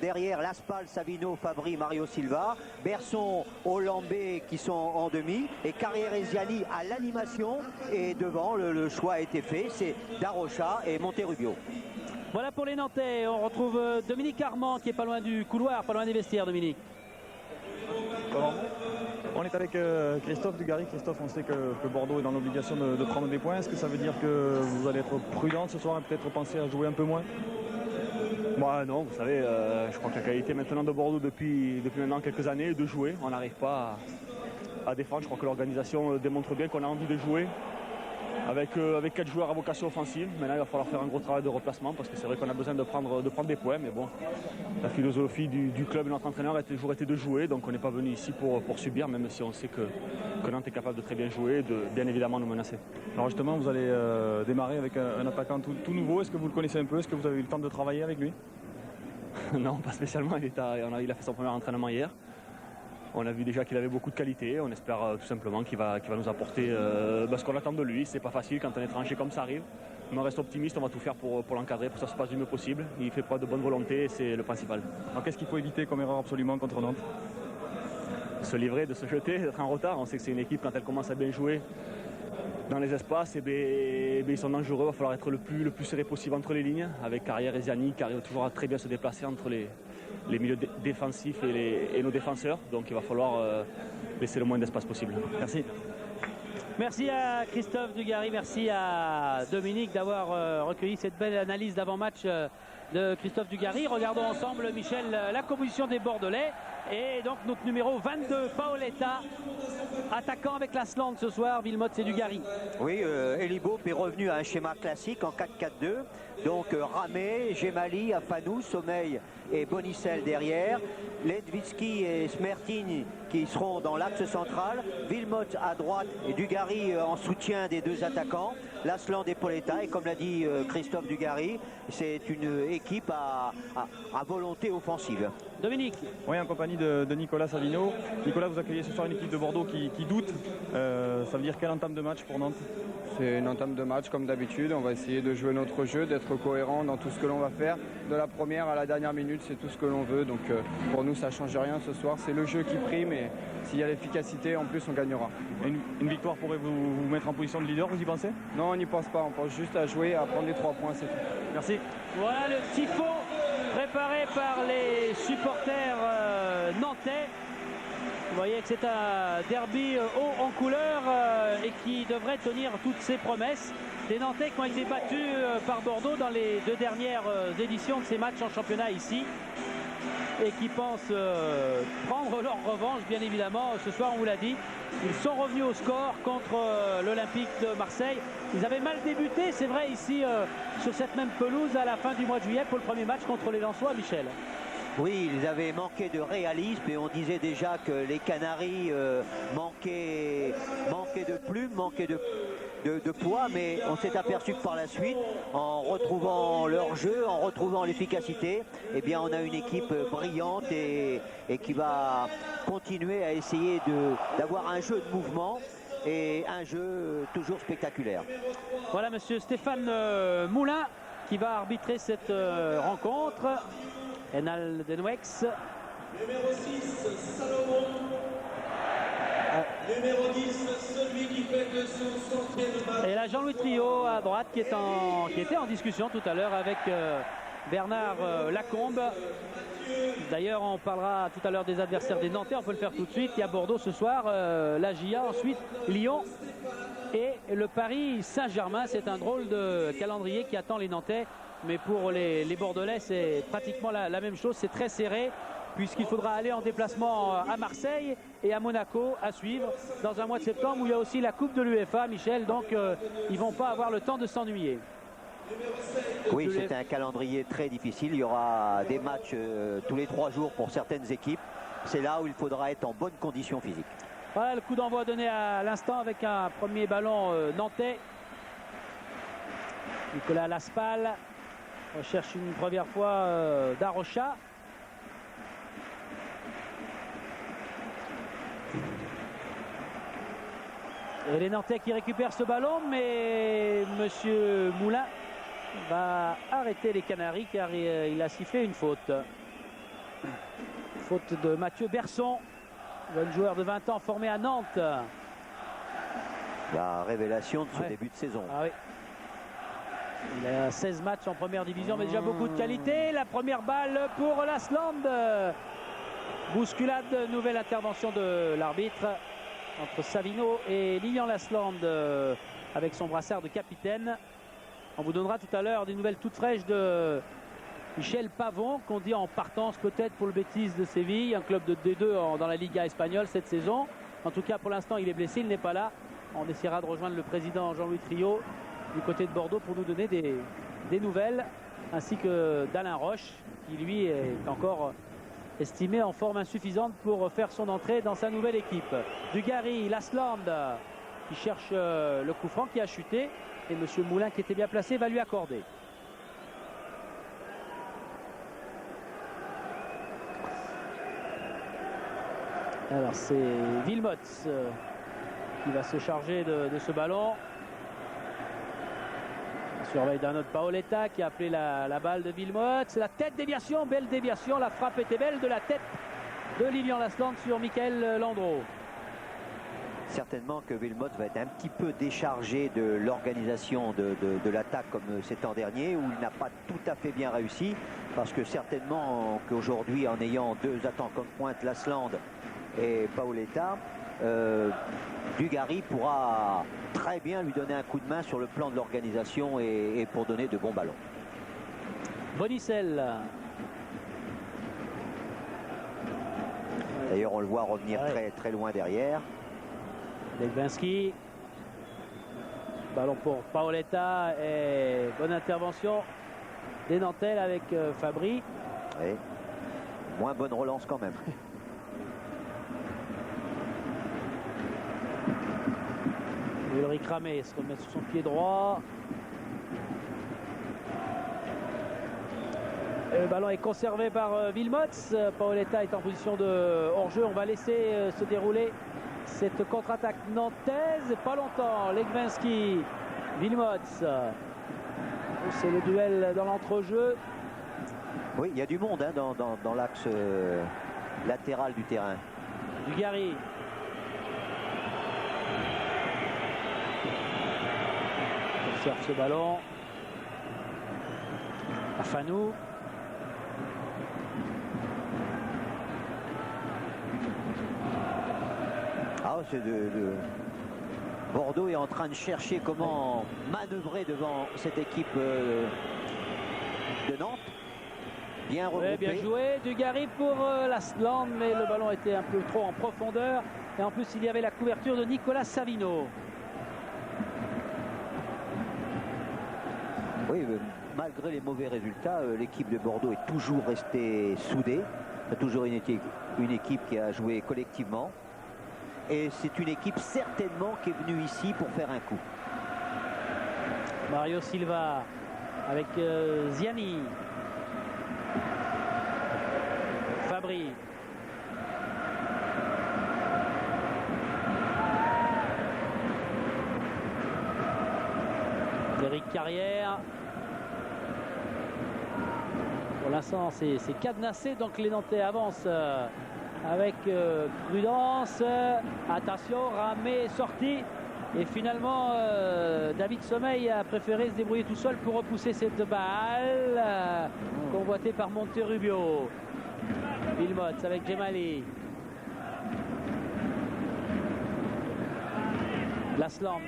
Derrière, Laspal, Savino, Fabry, Mario Silva. Berson, Olambé qui sont en demi. Et Carrière et Ziani à l'animation. Et devant, le choix a été fait. C'est Darocha et Monterrubio. Voilà pour les Nantais. On retrouve Dominique Armand qui est pas loin du couloir, pas loin des vestiaires, Dominique. On est avec Christophe Dugarry. Christophe, on sait que Bordeaux est dans l'obligation de prendre des points. Est-ce que ça veut dire que vous allez être prudent ce soir et peut-être penser à jouer un peu moins? Moi non, vous savez, je crois que la qualité maintenant de Bordeaux depuis maintenant quelques années est de jouer. On n'arrive pas à défendre. Je crois que l'organisation démontre bien qu'on a envie de jouer. Avec 4 joueurs à vocation offensive. Maintenant, il va falloir faire un gros travail de replacement parce que c'est vrai qu'on a besoin de prendre des points. Mais bon, la philosophie du club et notre entraîneur a toujours été de jouer. Donc on n'est pas venu ici pour subir, même si on sait que Nantes est capable de très bien jouer et de bien évidemment nous menacer. Alors justement, vous allez démarrer avec un attaquant tout nouveau. Est-ce que vous le connaissez un peu? Est-ce que vous avez eu le temps de travailler avec lui? Non, pas spécialement. Il a fait son premier entraînement hier. On a vu déjà qu'il avait beaucoup de qualité. On espère tout simplement qu'il va nous apporter ce qu'on attend de lui. C'est pas facile quand un étranger comme ça arrive. Mais on reste optimiste, on va tout faire pour l'encadrer, pour que ça se passe du mieux possible. Il fait preuve de bonne volonté et c'est le principal. Alors qu'est-ce qu'il faut éviter comme erreur absolument contre Nantes? De se livrer, de se jeter, d'être en retard. On sait que c'est une équipe, quand elle commence à bien jouer dans les espaces, ils sont dangereux. Il va falloir être le plus serré possible entre les lignes, avec Carrière et Ziani qui arrivent toujours à très bien se déplacer entre les milieux défensifs et nos défenseurs. Donc il va falloir laisser le moins d'espace possible. Merci. Merci à Christophe Dugarry, merci à Dominique d'avoir recueilli cette belle analyse d'avant-match de Christophe Dugarry. Regardons ensemble, Michel, la composition des Bordelais. Et donc notre numéro 22, Paoletta, attaquant avec l'Asland ce soir, Wilmots et Dugarry. Oui, Elibop est revenu à un schéma classique en 4-4-2. Donc Ramé, Gemali, Afanou, Sommeil et Bonicel derrière. Ledvitsky et Smertin qui seront dans l'axe central. Wilmots à droite et Dugarry en soutien des deux attaquants. L'Asland et Paoletta. Et comme l'a dit Christophe Dugarry, c'est une équipe à volonté offensive. Dominique. Oui, en compagnie de Nicolas Savino. Nicolas, vous accueillez ce soir une équipe de Bordeaux qui doute. Ça veut dire quelle entame de match pour Nantes? C'est une entame de match comme d'habitude. On va essayer de jouer notre jeu, d'être cohérent dans tout ce que l'on va faire. De la première à la dernière minute, c'est tout ce que l'on veut. Donc pour nous, ça ne change rien ce soir. C'est le jeu qui prime et s'il y a l'efficacité, en plus, on gagnera. Et une victoire pourrait vous mettre en position de leader, vous y pensez? Non, on n'y pense pas. On pense juste à jouer, à prendre les 3 points, c'est tout. Merci. Voilà le tifo préparé par les supporters nantais. Vous voyez que c'est un derby haut en couleur et qui devrait tenir toutes ses promesses. Des Nantais qui ont été battus par Bordeaux dans les 2 dernières éditions de ces matchs en championnat ici. Et qui pensent prendre leur revanche, bien évidemment. Ce soir, on vous l'a dit, ils sont revenus au score contre l'Olympique de Marseille. Ils avaient mal débuté, c'est vrai, ici, sur cette même pelouse à la fin du mois de juillet pour le premier match contre les Lensois, Michel. Oui, ils avaient manqué de réalisme et on disait déjà que les Canaries manquaient de plumes, manquaient de poids, mais on s'est aperçu que par la suite, en retrouvant leur jeu, en retrouvant l'efficacité, eh bien on a une équipe brillante et qui va continuer à essayer d'avoir un jeu de mouvement et un jeu toujours spectaculaire. Voilà monsieur Stéphane Moulin qui va arbitrer cette rencontre. Enal Denwex. Numéro 6, Salomon. Numéro 10, celui qui fait de son 100e match. Et là, Jean-Louis Trio à droite qui était en discussion tout à l'heure avec Bernard Lacombe. D'ailleurs, on parlera tout à l'heure des adversaires des Nantais. On peut le faire tout de suite. Il y a Bordeaux ce soir, la GIA, ensuite Lyon et le Paris Saint-Germain. C'est un drôle de calendrier qui attend les Nantais. Mais pour les Bordelais, c'est pratiquement la même chose. C'est très serré puisqu'il faudra aller en déplacement à Marseille et à Monaco à suivre dans un mois de septembre où il y a aussi la Coupe de l'UEFA, Michel. Donc, ils ne vont pas avoir le temps de s'ennuyer. Oui, c'est un calendrier très difficile. Il y aura des matchs tous les 3 jours pour certaines équipes. C'est là où il faudra être en bonne condition physique. Voilà le coup d'envoi donné à l'instant avec un premier ballon nantais. Nicolas Laspal recherche une première fois Darocha. Et les Nantais qui récupèrent ce ballon, mais monsieur Moulin va arrêter les Canaries car il a sifflé une faute. Faute de Mathieu Berson, jeune joueur de 20 ans formé à Nantes. La révélation de ce début de saison. Ah oui. Il a 16 matchs en première division, mais déjà beaucoup de qualité. La première balle pour l'Asland. Bousculade, nouvelle intervention de l'arbitre entre Savino et Lilian Lasland avec son brassard de capitaine. On vous donnera tout à l'heure des nouvelles toutes fraîches de Michel Pavon, qu'on dit en partance peut-être pour le Betis de Séville, un club de D2 dans la Liga espagnole cette saison. En tout cas, pour l'instant, il est blessé, il n'est pas là. On essaiera de rejoindre le président Jean-Louis Trio du côté de Bordeaux pour nous donner des nouvelles, ainsi que d'Alain Roche, qui lui est encore estimé en forme insuffisante pour faire son entrée dans sa nouvelle équipe. Dugarry, Lasland, qui cherche le coup franc, qui a chuté, et M. Moulin, qui était bien placé, va lui accorder. Alors c'est Wilmots qui va se charger de ce ballon. Surveille d'un autre Paoletta qui a appelé la balle de Wilmots. La tête déviation, belle déviation. La frappe était belle de la tête de Lilian Lasland sur Michael Landreau. Certainement que Wilmots va être un petit peu déchargé de l'organisation de l'attaque comme cet an dernier, où il n'a pas tout à fait bien réussi, parce que certainement qu'aujourd'hui, en ayant deux attaquants comme pointe, Lasland et Paoletta, Dugarry pourra très bien lui donner un coup de main sur le plan de l'organisation et pour donner de bons ballons. Bonicel. D'ailleurs, on le voit revenir très loin derrière. Legwinski. Ballon pour Paoletta et bonne intervention des Nantais avec Fabry. Oui. Moins bonne relance quand même. Ulrich Ramé se remet sur son pied droit. Et le ballon est conservé par Wilmots. Paoletta est en position de hors-jeu. On va laisser se dérouler cette contre-attaque nantaise. Pas longtemps. Legwinski, Wilmots. C'est le duel dans l'entrejeu. Oui, il y a du monde hein, dans l'axe latéral du terrain. Dugarry. Observe ce ballon. Afanou. Ah, c'est Bordeaux est en train de chercher comment manœuvrer devant cette équipe de Nantes. Bien regroupé. Bien joué. Dugarry pour Lasland, mais le ballon était un peu trop en profondeur. Et en plus, il y avait la couverture de Nicolas Savino. Oui, malgré les mauvais résultats, l'équipe de Bordeaux est toujours restée soudée. C'est toujours une équipe qui a joué collectivement. Et c'est une équipe certainement qui est venue ici pour faire un coup. Mario Silva avec Ziani. Fabry. Eric Carrière. Pour l'instant, c'est cadenassé, donc les Nantais avancent avec prudence. Attention, Ramé est sorti. Et finalement, David Sommeil a préféré se débrouiller tout seul pour repousser cette balle convoitée par Monterrubio. Wilmots avec Djemali. Lasland.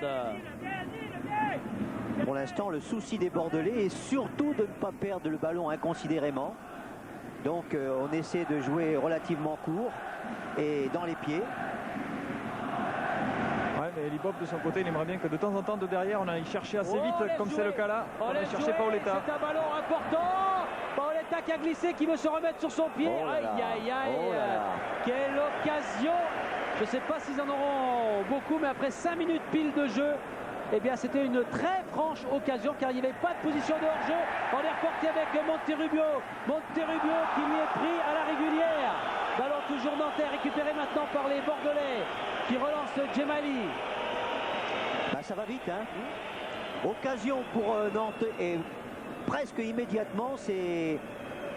Pour l'instant, le souci des Bordelais est surtout de ne pas perdre le ballon inconsidérément. Donc on essaie de jouer relativement court et dans les pieds. Ouais, mais Libop de son côté, il aimerait bien que de temps en temps de derrière on aille chercher assez vite, comme c'est le cas là. On aille chercher Paoletta. C'est un ballon important. Paoletta qui a glissé, qui veut se remettre sur son pied. Aïe aïe aïe. Quelle occasion. Je ne sais pas s'ils en auront beaucoup, mais après 5 minutes pile de jeu, eh bien c'était une très franche occasion car il n'y avait pas de position de hors-jeu. On est reporté avec Monterrubio. Monterrubio qui lui est pris à la régulière. Ballon toujours nantais, récupéré maintenant par les Bordelais qui relancent Djemali. Ben, ça va vite, hein. Occasion pour Nantes et presque immédiatement c'est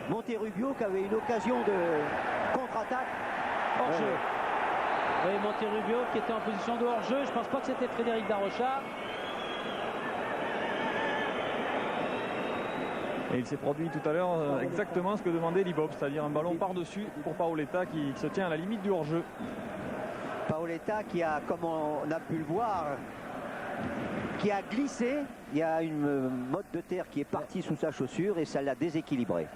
Monterrubio qui avait une occasion de contre-attaque. Hors-jeu. Oui, Monterrubio qui était en position de hors-jeu. Je ne pense pas que c'était Frédéric Darocha. Et il s'est produit tout à l'heure exactement ce que demandait Libov, c'est-à-dire un ballon par-dessus pour Paoletta qui se tient à la limite du hors-jeu. Paoletta qui a, comme on a pu le voir, qui a glissé. Il y a une motte de terre qui est partie sous sa chaussure et ça l'a déséquilibré.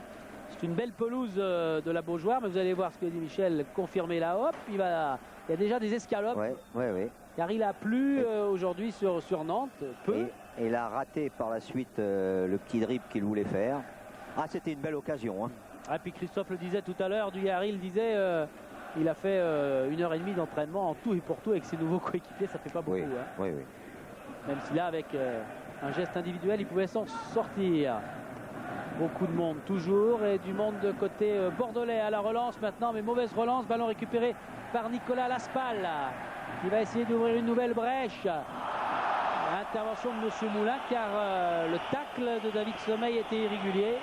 C'est une belle pelouse de la Beaujoire, mais vous allez voir ce que dit Michel, confirmer là, hop, il y a déjà des escalopes. Ouais. Car il a plu aujourd'hui sur Nantes, peu. Et il a raté par la suite le petit dribble qu'il voulait faire. Ah, c'était une belle occasion. Hein. Ah, puis Christophe le disait tout à l'heure, Dugarry il disait, il a fait 1h30 d'entraînement en tout et pour tout avec ses nouveaux coéquipiers, ça fait pas beaucoup. Oui. Même si là, avec un geste individuel, il pouvait s'en sortir. Beaucoup de monde toujours et du monde de côté bordelais à la relance maintenant, mais mauvaise relance, ballon récupéré par Nicolas Laspal qui va essayer d'ouvrir une nouvelle brèche. Intervention de Monsieur Moulin car le tacle de David Sommeil était irrégulier.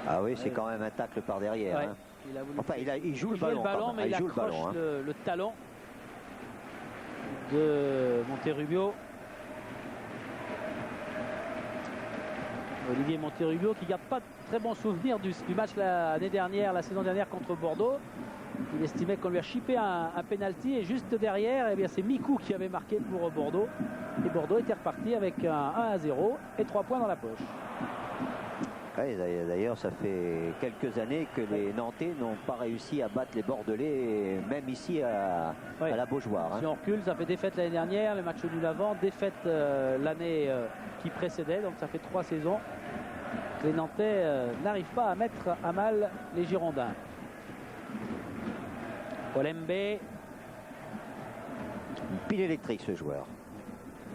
Ah oui, c'est quand même un tacle par derrière. Ouais. Hein. Il joue le ballon, mais il accroche le talon de Monterrubio. Olivier Monterrubio qui garde pas de très bons souvenirs du match la saison dernière contre Bordeaux. Il estimait qu'on lui a chippé un penalty et juste derrière, eh bien, c'est Mikou qui avait marqué pour Bordeaux. Et Bordeaux était reparti avec un 1-0 et 3 points dans la poche. Ouais, d'ailleurs, ça fait quelques années que les Nantais n'ont pas réussi à battre les Bordelais, même ici à la Beaujoire. Hein. Si on recule, ça fait défaite l'année dernière, le match nul avant, défaite l'année qui précédait, donc ça fait 3 saisons. Les Nantais n'arrivent pas à mettre à mal les Girondins. Olembe. Une pile électrique ce joueur.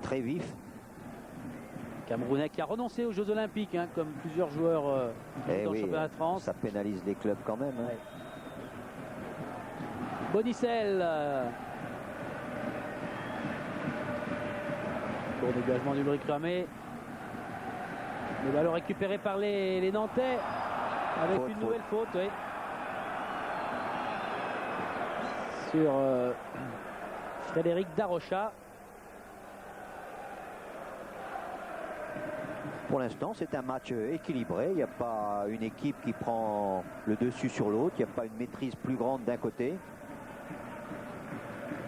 Très vif. Camerounais qui a renoncé aux Jeux Olympiques, hein, comme plusieurs joueurs dans le championnat de France. Ça pénalise les clubs quand même. Hein. Ouais. Bonicel. Pour dégagement du brick ramé. Le ballon récupéré par les Nantais avec une nouvelle faute. Oui. Sur Frédéric Darocha. Pour l'instant, c'est un match équilibré. Il n'y a pas une équipe qui prend le dessus sur l'autre. Il n'y a pas une maîtrise plus grande d'un côté.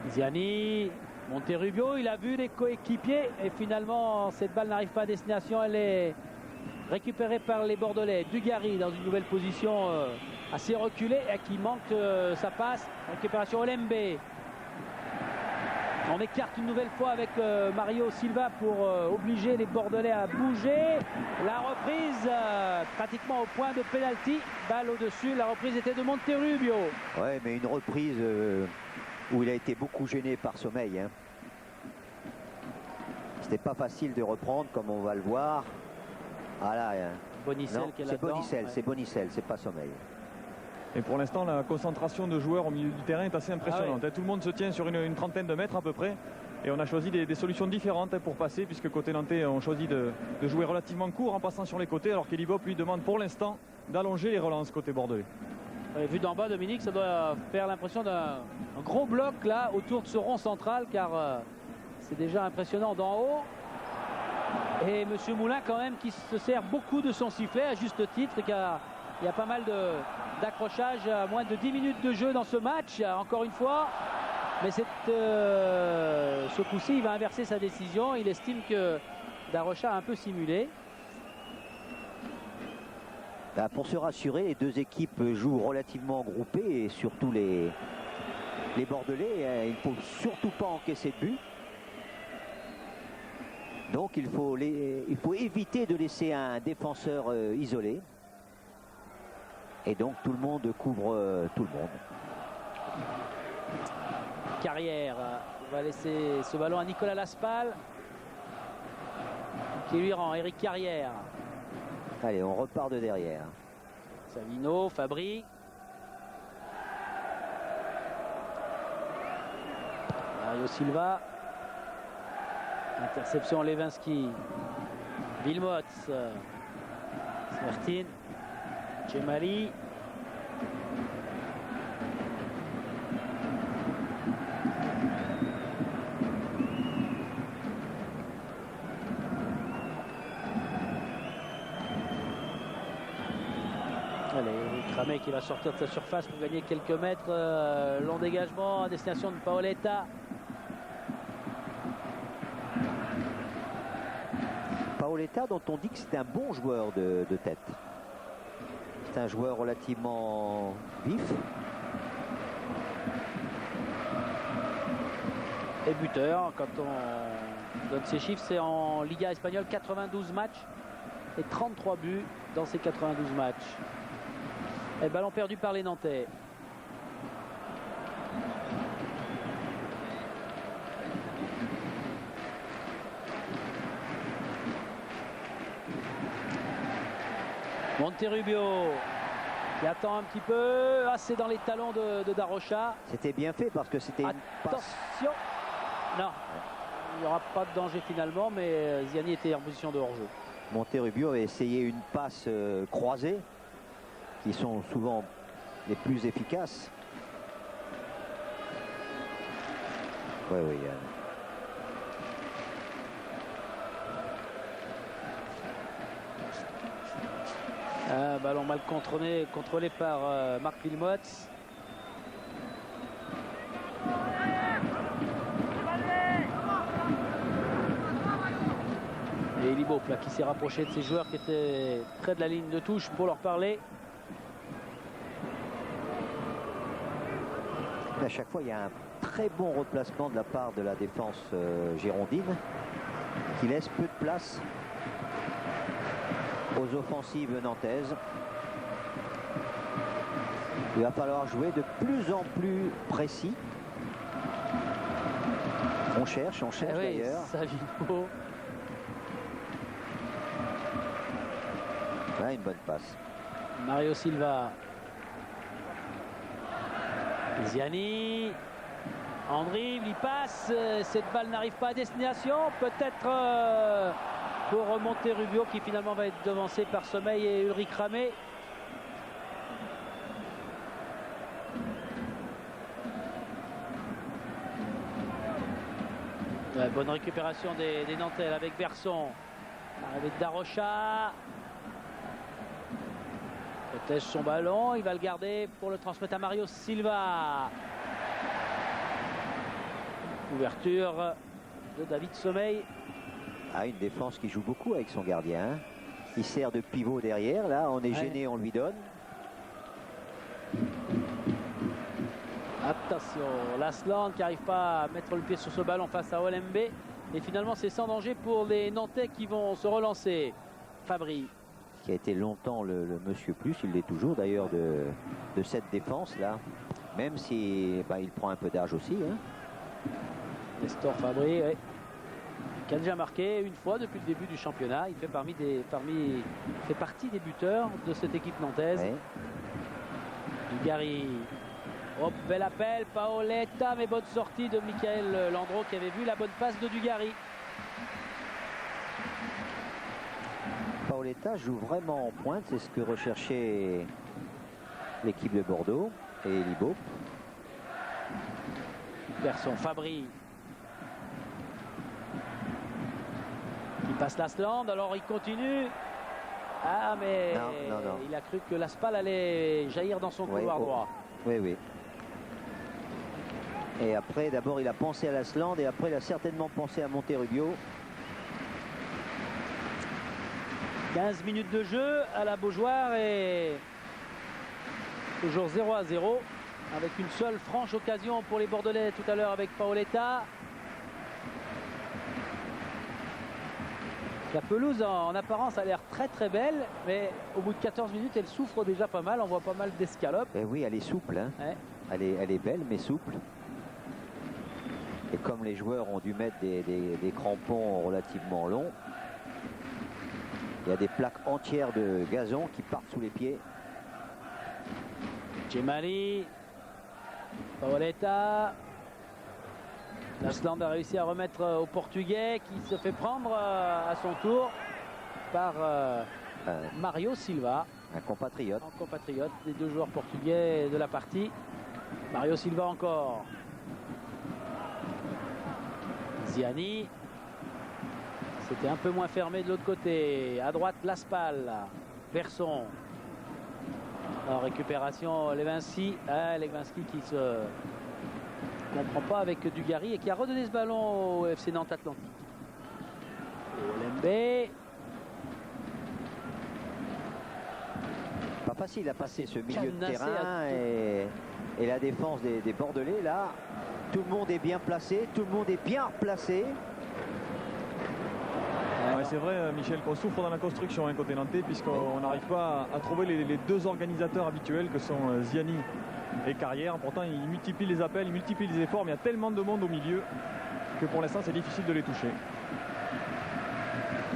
Ziani, Monterrubio, il a vu les coéquipiers et finalement cette balle n'arrive pas à destination. Elle est récupérée par les Bordelais. Dugarry dans une nouvelle position assez reculée et qui manque sa passe. Récupération Olembe. On écarte une nouvelle fois avec Mario Silva pour obliger les Bordelais à bouger. La reprise pratiquement au point de pénalty. Balle au-dessus. La reprise était de Monterrubio. Ouais, mais une reprise où il a été beaucoup gêné par Sommeil. Hein. C'était pas facile de reprendre comme on va le voir. Ah là, Bonicel qui est là-dedans. C'est Bonicel, c'est pas Sommeil. Et pour l'instant, la concentration de joueurs au milieu du terrain est assez impressionnante. Tout le monde se tient sur une trentaine de mètres à peu près. Et on a choisi des solutions différentes pour passer, puisque côté nantais, on choisit de jouer relativement court en passant sur les côtés, alors qu'Elibop lui demande pour l'instant d'allonger les relances côté bordelais. Vu d'en bas, Dominique, ça doit faire l'impression d'un gros bloc là autour de ce rond central, car c'est déjà impressionnant d'en haut. Et Monsieur Moulin quand même qui se sert beaucoup de son sifflet à juste titre, car il y a pas mal d'accrochage à moins de 10 minutes de jeu dans ce match, encore une fois. Mais ce coup-ci, il va inverser sa décision. Il estime que Darocha a un peu simulé. Pour se rassurer, les deux équipes jouent relativement groupées et surtout les Bordelais, il ne faut surtout pas encaisser de but. Donc il faut éviter de laisser un défenseur isolé. Et donc tout le monde couvre tout le monde. Carrière va laisser ce ballon à Nicolas Laspal qui lui rend Eric Carrière. Allez, on repart de derrière. Savino, Fabry. Mario Silva. Interception Lewinsky. Wilmots. Smertin. Djemali. Allez, Cramé qui va sortir de sa surface pour gagner quelques mètres. Long dégagement à destination de Paoletta. Paoletta, dont on dit que c'est un bon joueur de tête. C'est un joueur relativement vif. Et buteur, quand on donne ses chiffres, c'est en Liga espagnole, 92 matchs et 33 buts dans ces 92 matchs. Et ballon perdu par les Nantais. Monterrubio qui attend un petit peu. Ah, c'est dans les talons de Darocha. C'était bien fait parce que c'était une passe. Attention. Non, il n'y aura pas de danger finalement, mais Ziani était en position de hors-jeu. Monterrubio avait essayé une passe croisée, qui sont souvent les plus efficaces. Oui, oui. Un ballon mal contrôlé par Marc Wilmots. Et Libop là, qui s'est rapproché de ses joueurs qui étaient près de la ligne de touche pour leur parler. À chaque fois, il y a un très bon replacement de la part de la défense girondine qui laisse peu de place aux offensives nantaises. Il va falloir jouer de plus en plus précis. On cherche d'ailleurs. Savino. Ouais, une bonne passe. Mario Silva. Ziani. En dribble, il passe. Cette balle n'arrive pas à destination. Peut-être pour remonter Rubio qui finalement va être devancé par Sommeil et Ulrich Ramé. Ouais, bonne récupération des Nantais avec Berson. Avec Darocha. Protège son ballon, il va le garder pour le transmettre à Mario Silva. Ouverture de David Sommeil. Ah, une défense qui joue beaucoup avec son gardien. Il sert de pivot derrière. Là, on est gêné, on lui donne. Attention, Lasland qui n'arrive pas à mettre le pied sur ce ballon face à Olembe. Et finalement, c'est sans danger pour les Nantais qui vont se relancer. Fabry. Qui a été longtemps le monsieur plus, il l'est toujours d'ailleurs de cette défense-là. Même si il prend un peu d'âge aussi. Hein. Nestor Fabry, ouais. Qui a déjà marqué une fois depuis le début du championnat. Il fait fait partie des buteurs de cette équipe nantaise. Ouais. Dugarry. Oh, bel appel, Paoletta, mais bonne sortie de Michael Landreau qui avait vu la bonne passe de Dugarry. Paoletta joue vraiment en pointe, c'est ce que recherchait l'équipe de Bordeaux et Libo. Berson, Fabry. Il passe Lasland, alors il continue. Ah, mais non. Il a cru que l'Aspal allait jaillir dans son couloir droit. Oui, oui. Et après, d'abord, il a pensé à Lasland et après, il a certainement pensé à Monterubio. 15 minutes de jeu à la Beaujoire et toujours 0-0 avec une seule franche occasion pour les Bordelais tout à l'heure avec Paoletta. La pelouse en apparence a l'air très très belle, mais au bout de 14 minutes elle souffre déjà pas mal, on voit pas mal d'escalopes. Et oui, elle est souple, hein. Ouais. Elle est belle mais souple. Et comme les joueurs ont dû mettre des crampons relativement longs, il y a des plaques entières de gazon qui partent sous les pieds. Djemali, Paoletta. L'Asland a réussi à remettre au Portugais qui se fait prendre à son tour par Mario Silva. Un compatriote. Un compatriote des deux joueurs portugais de la partie. Mario Silva encore. Ziani. C'était un peu moins fermé de l'autre côté. À droite, Laspal. Berson. En récupération, Levinsky. Levinsky qui se comprend pas avec Dugarry et qui a redonné ce ballon au FC Nantes Atlantique. Olembe. Pas facile à passer ce milieu de Canassé terrain et la défense des Bordelais. Là, tout le monde est bien placé, tout le monde est bien replacé. Ouais, c'est vrai, Michel, qu'on souffre dans la construction côté nantais, puisqu'on n'arrive pas à trouver les deux organisateurs habituels que sont Ziani et Carrière. Pourtant, ils multiplient les appels, ils multiplient les efforts, mais il y a tellement de monde au milieu que pour l'instant, c'est difficile de les toucher.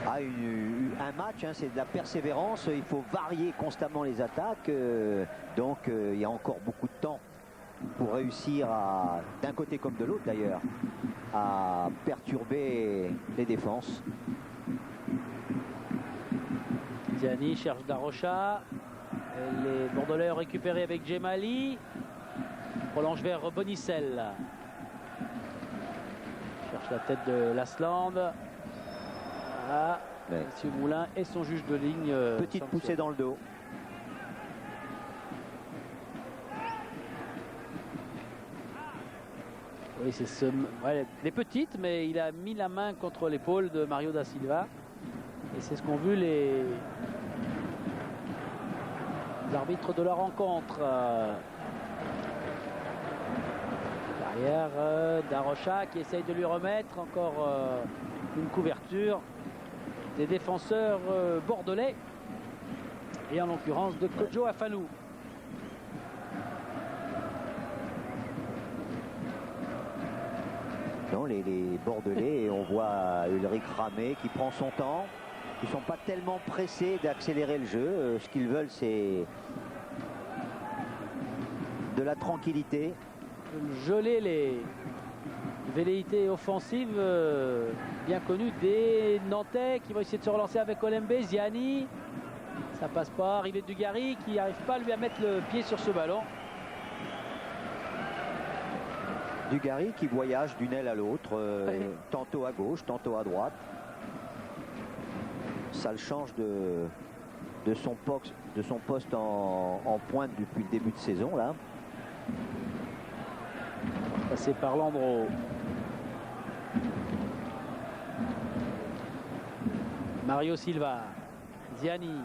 Ah, un match, hein, c'est de la persévérance. Il faut varier constamment les attaques. Donc, il y a encore beaucoup de temps pour réussir, d'un côté comme de l'autre d'ailleurs, à perturber les défenses. Ziani cherche Darocha. Les Bordelais ont récupéré avec Djemali. Prolonge vers Bonicel. Cherche la tête de Lasland. Ah, Monsieur Moulin et son juge de ligne. Petite poussée dans le dos. Oui, c'est les petites, mais il a mis la main contre l'épaule de Mario da Silva. Et c'est ce qu'ont vu les arbitres de la rencontre. Derrière, Darocha qui essaye de lui remettre encore une couverture des défenseurs bordelais. Et en l'occurrence de Kodjo Afanou. Non, les Bordelais, on voit Ulrich Ramé qui prend son temps. Ils ne sont pas tellement pressés d'accélérer le jeu. Ce qu'ils veulent, c'est de la tranquillité. Geler les velléités offensives bien connues des Nantais qui vont essayer de se relancer avec Olembe. Ziani, ça passe pas. Arrivé de Dugarry qui n'arrive pas lui à mettre le pied sur ce ballon. Dugarry qui voyage d'une aile à l'autre, tantôt à gauche, tantôt à droite. Ça le change de son poste en pointe depuis le début de saison là. Passé par Landreau. Mario Silva. Ziani.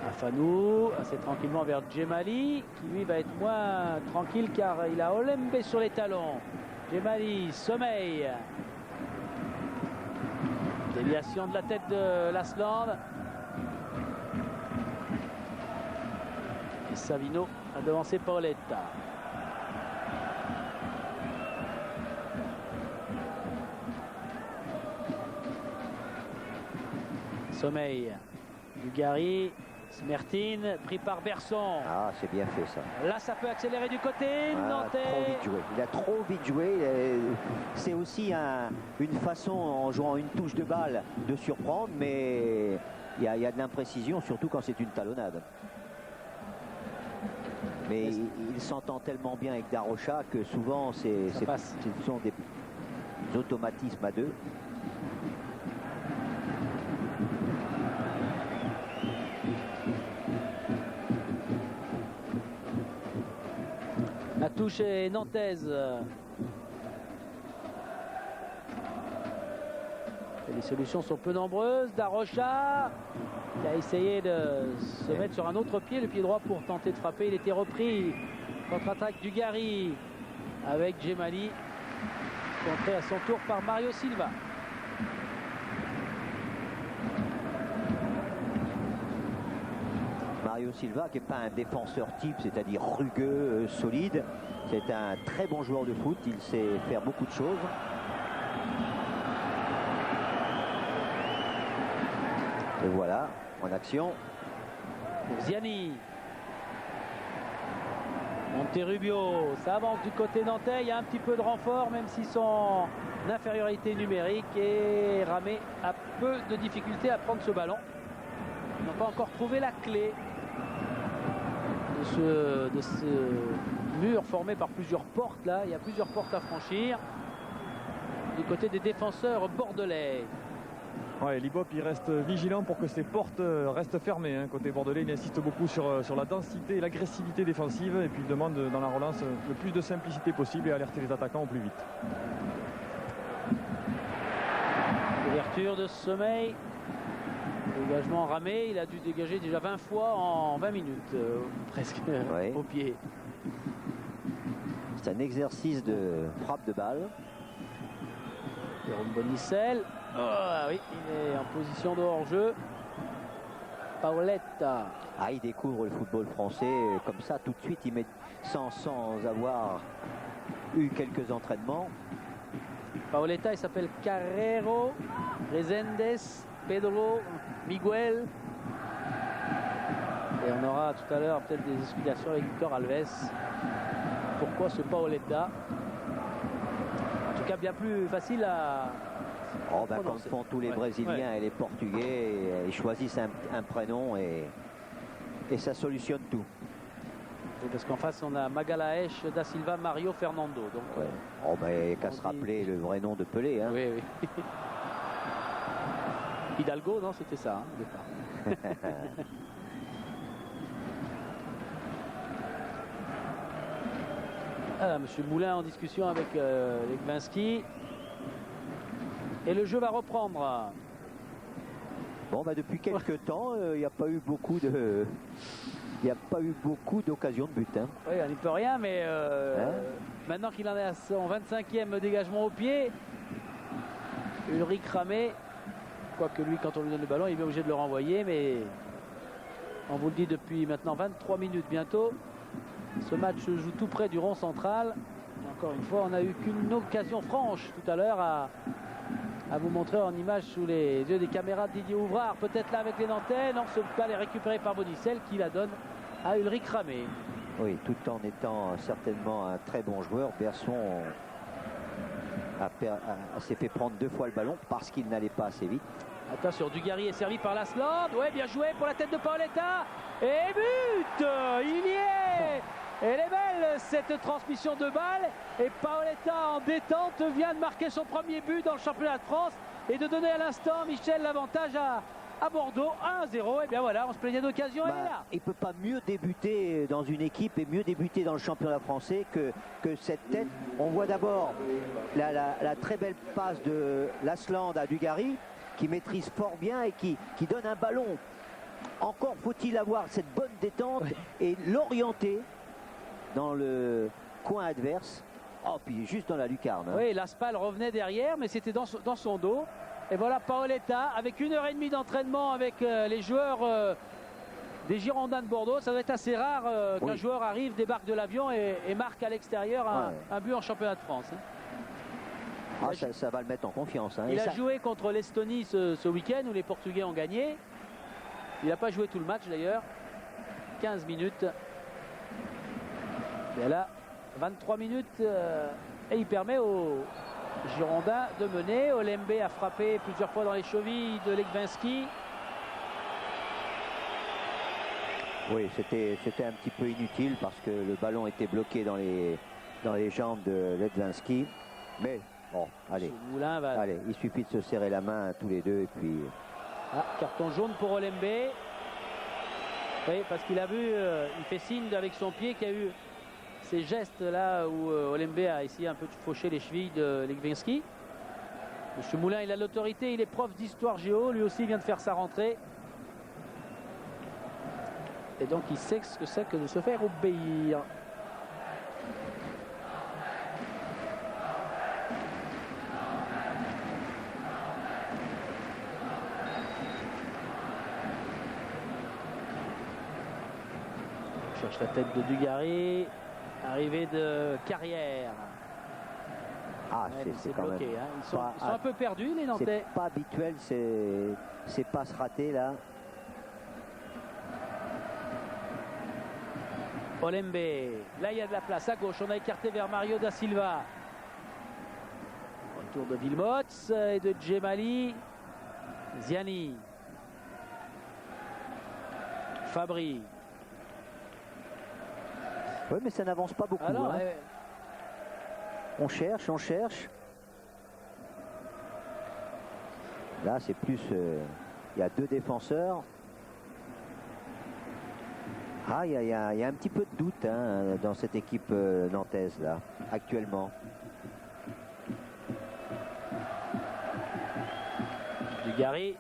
Afanou, assez tranquillement vers Djemali, qui lui va être moins tranquille car il a Olembe sur les talons. Djemali, sommeil. Déviation de la tête de Lasland. Et Savino a devancé Paoletta. Sommeil. Dugarry. Smertin pris par Berson. Ah, c'est bien fait ça. Là, ça peut accélérer du côté nantais. Trop vite joué. Il a trop vite joué. C'est aussi une façon, en jouant une touche de balle, de surprendre, mais il y a de l'imprécision, surtout quand c'est une talonnade. Mais il s'entend tellement bien avec Darocha que souvent, ce sont des automatismes à deux. La touche est nantaise. Et les solutions sont peu nombreuses. Darocha qui a essayé de se mettre sur un autre pied, le pied droit pour tenter de frapper. Il était repris. Contre-attaque Dugarry avec Djemali. Contré à son tour par Mario Silva. Mario Silva qui n'est pas un défenseur type, c'est-à-dire rugueux, solide. C'est un très bon joueur de foot, il sait faire beaucoup de choses. Et voilà, en action. Ziani. Monterrubio, ça avance du côté nantais, il y a un petit peu de renfort, même s'ils sont en infériorité numérique, et Ramé a peu de difficulté à prendre ce ballon. Ils n'ont pas encore trouvé la clé de ce mur formé par plusieurs portes. Là, il y a plusieurs portes à franchir du côté des défenseurs bordelais. Ouais, l'Ibop il reste vigilant pour que ces portes restent fermées. Hein. Côté bordelais, il insiste beaucoup sur la densité et l'agressivité défensive, et puis il demande dans la relance le plus de simplicité possible et alerter les attaquants au plus vite. Ouverture de sommeil. Dégagement Ramé, il a dû dégager déjà 20 fois en 20 minutes, presque Ouais. au pied. C'est un exercice de frappe de balle. Jérôme Bonicel. Oh, oui, il est en position de hors-jeu. Paoletta. Ah, il découvre le football français comme ça, tout de suite, il met sans avoir eu quelques entraînements. Paoletta, il s'appelle Carrero, Resendes, Pedro, Miguel. Et on aura tout à l'heure peut-être des explications avec Victor Alves. Pourquoi ce Paoletta? En tout cas, bien plus facile à... Oh, ben, comme font tous les Brésiliens et les Portugais, ils choisissent un prénom et ça solutionne tout. Parce qu'en face, on a Magalhaes, Da Silva, Mario, Fernando. Donc, Ouais. Oh, ben, qu'à se rappeler le vrai nom de Pelé. Hein. oui, oui. Hidalgo, non, c'était ça, hein, au départ. Ah, Monsieur Moulin en discussion avec Legwinski. Et le jeu va reprendre. Bon, ben, depuis quelques temps, il n'y a pas eu beaucoup de... Il n'y a pas eu beaucoup d'occasions de but. Hein. Oui, on n'y peut rien, mais maintenant qu'il en est à son 25e dégagement au pied, Ulrich Ramé, quoique lui, quand on lui donne le ballon, il est obligé de le renvoyer, mais on vous le dit depuis maintenant 23 minutes bientôt. Ce match se joue tout près du rond central. Et encore une fois, on n'a eu qu'une occasion franche tout à l'heure à vous montrer en image sous les yeux des caméras de Didier Ouvrard. Peut-être là avec les Nantais. Non, ce bal est récupéré par Bonicel qui la donne à Ulrich Ramé. Oui, tout en étant certainement un très bon joueur, Berson s'est fait prendre 2 fois le ballon parce qu'il n'allait pas assez vite. Attention, Dugarry est servi par Lasland. Ouais, bien joué pour la tête de Paoletta. Et but! Il y est! Elle est belle cette transmission de balle. Et Paoletta en détente vient de marquer son premier but dans le championnat de France et de donner à l'instant, Michel, l'avantage à Bordeaux. 1-0. Et bien voilà, on se plaignait d'occasion, elle est là. Il ne peut pas mieux débuter dans une équipe et mieux débuter dans le championnat français que cette tête. On voit d'abord la très belle passe de Lasland à Dugarry, qui maîtrise fort bien et qui donne un ballon. Encore faut-il avoir cette bonne détente et l'orienter dans le coin adverse. Oh, puis juste dans la lucarne. Hein. Oui, l'Aspal revenait derrière, mais c'était dans son dos. Et voilà Paoletta avec 1h30 d'entraînement avec les joueurs des Girondins de Bordeaux. Ça doit être assez rare qu'un joueur arrive, débarque de l'avion et marque à l'extérieur un but en championnat de France. Hein. Ah, ça va le mettre en confiance. Hein. Il a joué contre l'Estonie ce week-end où les Portugais ont gagné. Il n'a pas joué tout le match d'ailleurs. 15 minutes. Et là, 23 minutes. Et il permet aux Girondins de mener. Olembe a frappé plusieurs fois dans les chevilles de Legwinski. Oui, c'était un petit peu inutile parce que le ballon était bloqué dans les jambes de Legwinski. Mais bon, allez. Allez, il suffit de se serrer la main tous les deux et puis... Ah, carton jaune pour Olembe. Oui, parce qu'il a vu, il fait signe avec son pied qu'il y a eu ces gestes là où Olembe a essayé un peu de faucher les chevilles de Legwinski. M. Moulin, il a l'autorité, il est prof d'histoire géo, lui aussi vient de faire sa rentrée. Et donc il sait ce que c'est que de se faire obéir. On cherche la tête de Dugarry. Arrivée de Carrière. Ah, ouais, c'est quand bloqué, même... hein. Ils sont un peu perdus, les Nantais. C'est pas habituel, ces passes ratées là. Olembe, là il y a de la place à gauche, on a écarté vers Mario da Silva. Retour de Wilmots et de Djemali. Ziani. Fabri. Oui, mais ça n'avance pas beaucoup. Alors, hein. On cherche, on cherche. Là, c'est plus... il y a deux défenseurs. Ah, il y a un petit peu de doute hein, dans cette équipe nantaise, là, actuellement. Dugarry.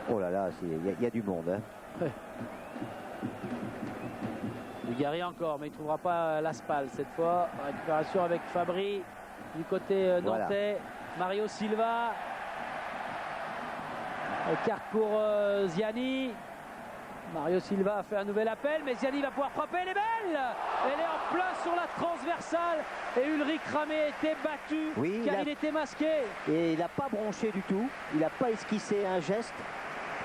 Oh là là, il y a du monde. Hein. Ouais. Dugarry encore, mais il ne trouvera pas l'Aspal cette fois. Récupération avec Fabri du côté nantais. Voilà. Mario Silva. Carte pour Ziani. Mario Silva a fait un nouvel appel, mais Ziani va pouvoir frapper. Elle est belle. Elle est en plein sur la transversale. Et Ulrich Ramé était battu oui, car il était masqué. Et il n'a pas bronché du tout. Il n'a pas esquissé un geste.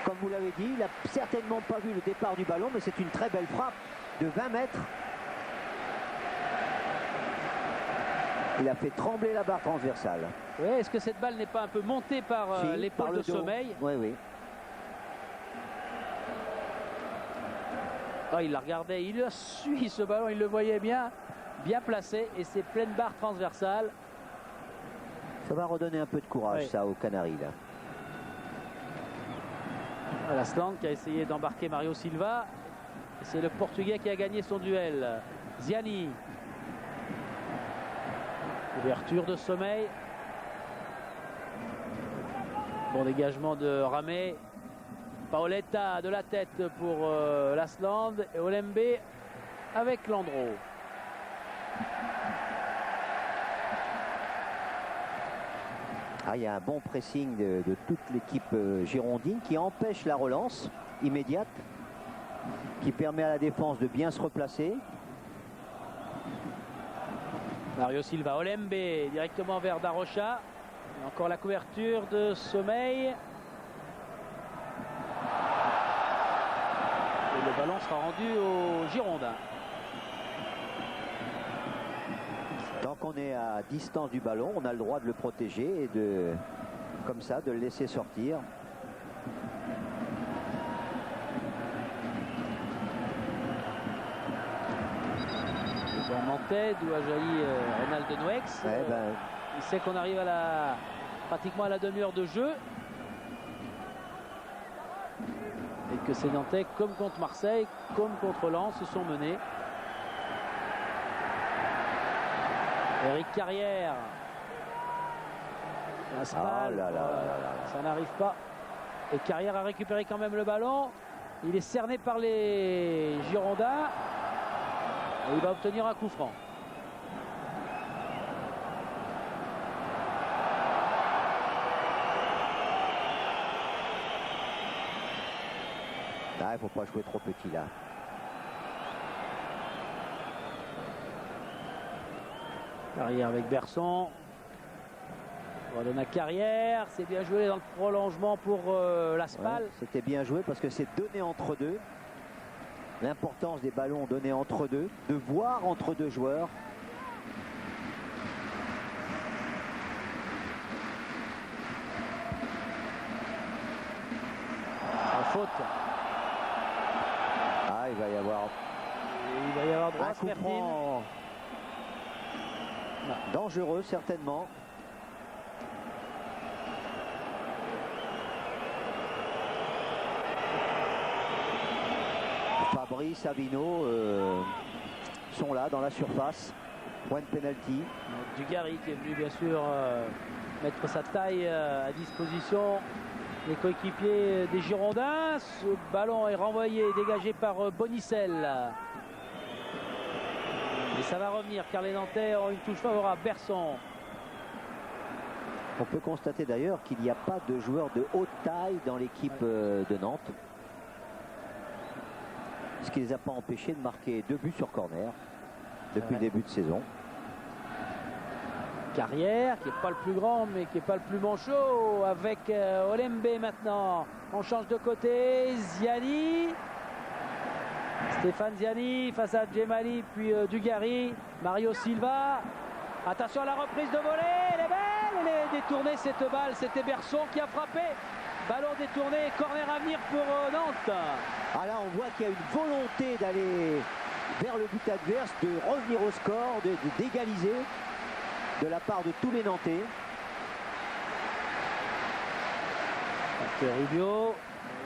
Comme vous l'avez dit, il n'a certainement pas vu le départ du ballon, mais c'est une très belle frappe de 20 mètres. Il a fait trembler la barre transversale. Oui, est-ce que cette balle n'est pas un peu montée par l'épaule de Sommeil? Oui, oui. Oh, il la regardait, il a suivi ce ballon, il le voyait bien placé et c'est pleine barre transversale. Ça va redonner un peu de courage, oui. Ça, aux Canaries, là. L'Asland qui a essayé d'embarquer Mario Silva. C'est le Portugais qui a gagné son duel. Ziani. Ouverture de Sommeil. Bon dégagement de Ramé. Paoletta de la tête pour l'Asland. Et Olembe avec Landreau. Ah, il y a un bon pressing de toute l'équipe girondine qui empêche la relance immédiate, qui permet à la défense de bien se replacer. Mario Silva, Olembe directement vers Darocha. Et encore la couverture de Sommeil. Et le ballon sera rendu aux Girondins. Tant qu'on est à distance du ballon, on a le droit de le protéger et de, comme ça, de le laisser sortir. Le Nantais, d'où a jailli Reynald de Nouex. Ouais, il sait qu'on arrive à pratiquement à la demi-heure de jeu. Et que ces Nantais, comme contre Marseille, comme contre Lens, se sont menés. Eric Carrière. Ça n'arrive pas. Et Carrière a récupéré quand même le ballon. Il est cerné par les Girondins. Et il va obtenir un coup franc. Il ne faut pas jouer trop petit là. Carrière avec Berson. On donne à Carrière. C'est bien joué dans le prolongement pour l'Aspal. Ouais, c'était bien joué parce que c'est donné entre deux. L'importance des ballons donnés entre deux, de voir entre deux joueurs. En faute. Ah, il va y avoir droit un coup franc dangereux certainement. Fabri, Savino sont là dans la surface. Point de penalty. Dugarry qui est venu bien sûr mettre sa taille à disposition des coéquipiers des Girondins. Ce ballon est renvoyé, dégagé par Bonicel. Et ça va revenir car les Nantais ont une touche favorable. Berson. On peut constater d'ailleurs qu'il n'y a pas de joueurs de haute taille dans l'équipe de Nantes. Ce qui ne les a pas empêchés de marquer 2 buts sur corner depuis le début de saison. Carrière, qui n'est pas le plus grand, mais qui n'est pas le plus manchot, avec Olembe maintenant. On change de côté, Ziani. Stéphane Ziani face à Djemali, puis Dugarry. Mario Silva. Attention à la reprise de volée, elle est belle, elle est détournée cette balle, c'était Berson qui a frappé. Ballon détourné, corner à venir pour Nantes. Ah là, on voit qu'il y a une volonté d'aller vers le but adverse, de revenir au score, d'égaliser de la part de tous les Nantais. Rubio,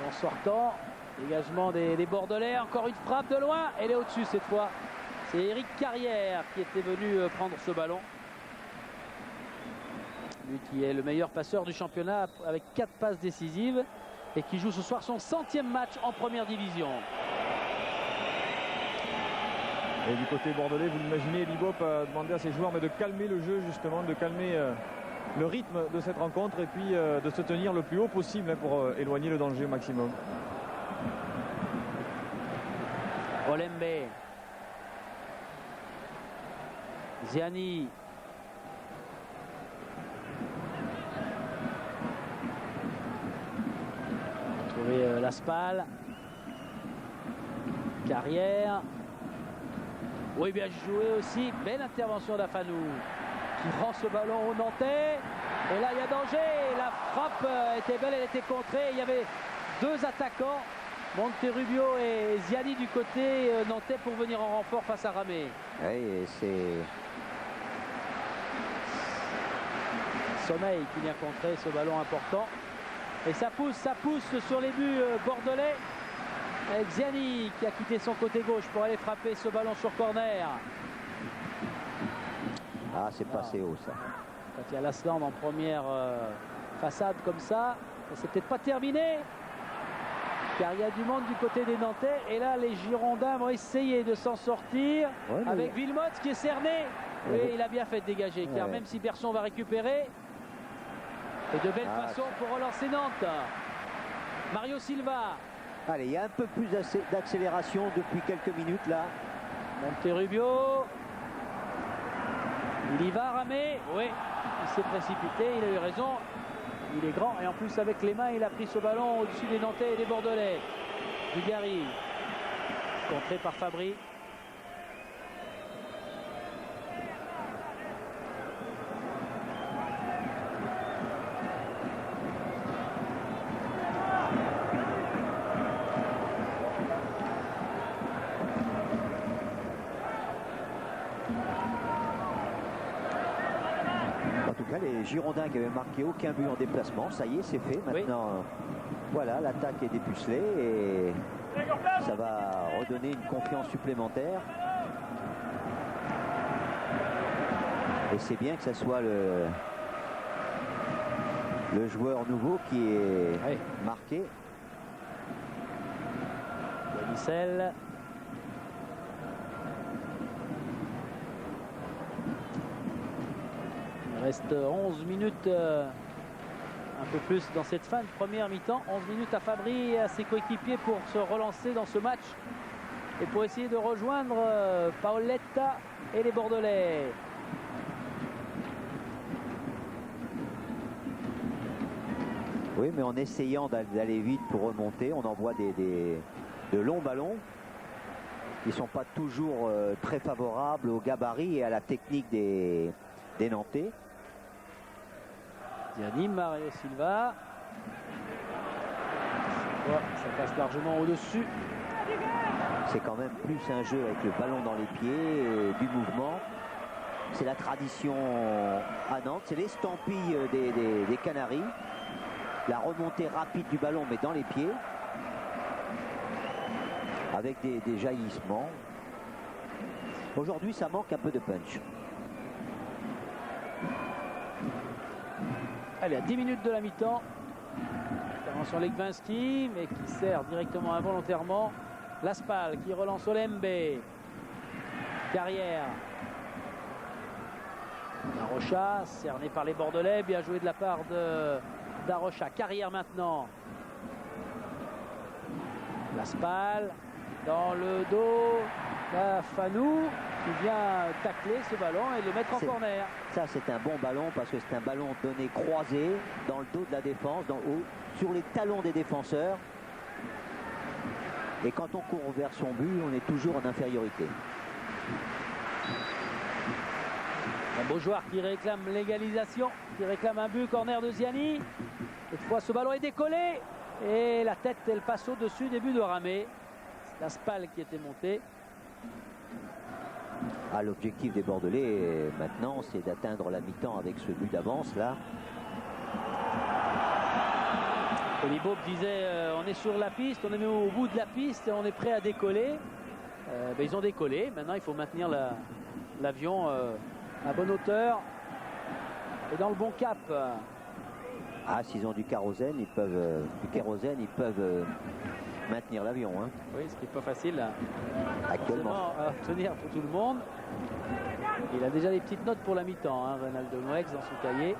en sortant, dégagement des Bordelais, encore une frappe de loin, elle est au-dessus cette fois. C'est Eric Carrière qui était venu prendre ce ballon. Lui qui est le meilleur passeur du championnat avec 4 passes décisives et qui joue ce soir son 100e match en première division. Et du côté bordelais, vous l'imaginez, Libop a demandé à ses joueurs de calmer le jeu justement, de calmer le rythme de cette rencontre et puis de se tenir le plus haut possible pour éloigner le danger au maximum. Olembe. Ziani. Trouver Laspal. Carrière. Oui, bien joué aussi. Belle intervention d'Afanou qui rend ce ballon au Nantais. Et là, il y a danger. La frappe était belle, elle était contrée. Il y avait 2 attaquants, Monterrubio et Ziani du côté nantais pour venir en renfort face à Ramé. Oui, c'est Sommeil qui vient contrer ce ballon important. Et ça pousse sur les buts bordelais. Avec Ziani qui a quitté son côté gauche pour aller frapper ce ballon sur corner. Ah, c'est passé haut ça. Quand il y a l'Asland en première façade comme ça, c'est peut-être pas terminé. Car il y a du monde du côté des Nantais. Et là, les Girondins vont essayer de s'en sortir avec Villemot qui est cerné. Et il a bien fait de dégager. Car même si Berson va récupérer, et de belle façon pour relancer Nantes. Mario Silva. Allez, il y a un peu plus d'accélération depuis quelques minutes là. Monterubio. Il y va, Ramé. Oui, il s'est précipité, il a eu raison. Il est grand et en plus avec les mains, il a pris ce ballon au-dessus des Nantais et des Bordelais. Dugarry. Contré par Fabry. Les Girondins qui avaient marqué aucun but en déplacement, ça y est, c'est fait. Maintenant, voilà, l'attaque est dépucelée et ça va redonner une confiance supplémentaire. Et c'est bien que ça soit le joueur nouveau qui est marqué. Denisel. Il reste 11 minutes, un peu plus dans cette fin de première mi-temps. 11 minutes à Fabry et à ses coéquipiers pour se relancer dans ce match et pour essayer de rejoindre Paoletta et les Bordelais. Oui, mais en essayant d'aller vite pour remonter, on envoie de longs ballons qui ne sont pas toujours très favorables au gabarit et à la technique des Nantais. Ziani, Mario Silva. Ça passe largement au-dessus. C'est quand même plus un jeu avec le ballon dans les pieds, du mouvement. C'est la tradition à Nantes, c'est l'estampille des Canaries. La remontée rapide du ballon, mais dans les pieds. Avec des jaillissements. Aujourd'hui, ça manque un peu de punch. Allez, à 10 minutes de la mi-temps. Intervention Legwinski, mais qui sert directement involontairement. Laspal qui relance Olembe. Carrière. Darocha, cerné par les Bordelais. Bien joué de la part de Darocha. Carrière maintenant. Laspal. Dans le dos d'Afanou. qui vient tacler ce ballon et le mettre en corner. Ça, c'est un bon ballon parce que c'est un ballon donné croisé dans le dos de la défense, sur les talons des défenseurs. Et quand on court vers son but, on est toujours en infériorité. Un beau joueur qui réclame l'égalisation, qui réclame un but, corner de Ziani. Cette fois, ce ballon est décollé et la tête, elle passe au-dessus des buts de Ramé. C'est la Spal qui était montée. Ah, l'objectif des Bordelais maintenant, c'est d'atteindre la mi-temps avec ce but d'avance là. Olibob disait on est sur la piste, on est au bout de la piste et on est prêt à décoller. Ils ont décollé, maintenant il faut maintenir l'avion à bonne hauteur et dans le bon cap. Ah, s'ils ont du kérosène, ils peuvent maintenir l'avion. Hein. Oui, ce qui n'est pas facile actuellement à obtenir pour tout le monde. Il a déjà des petites notes pour la mi-temps, hein, Reynaldo Noex dans son cahier.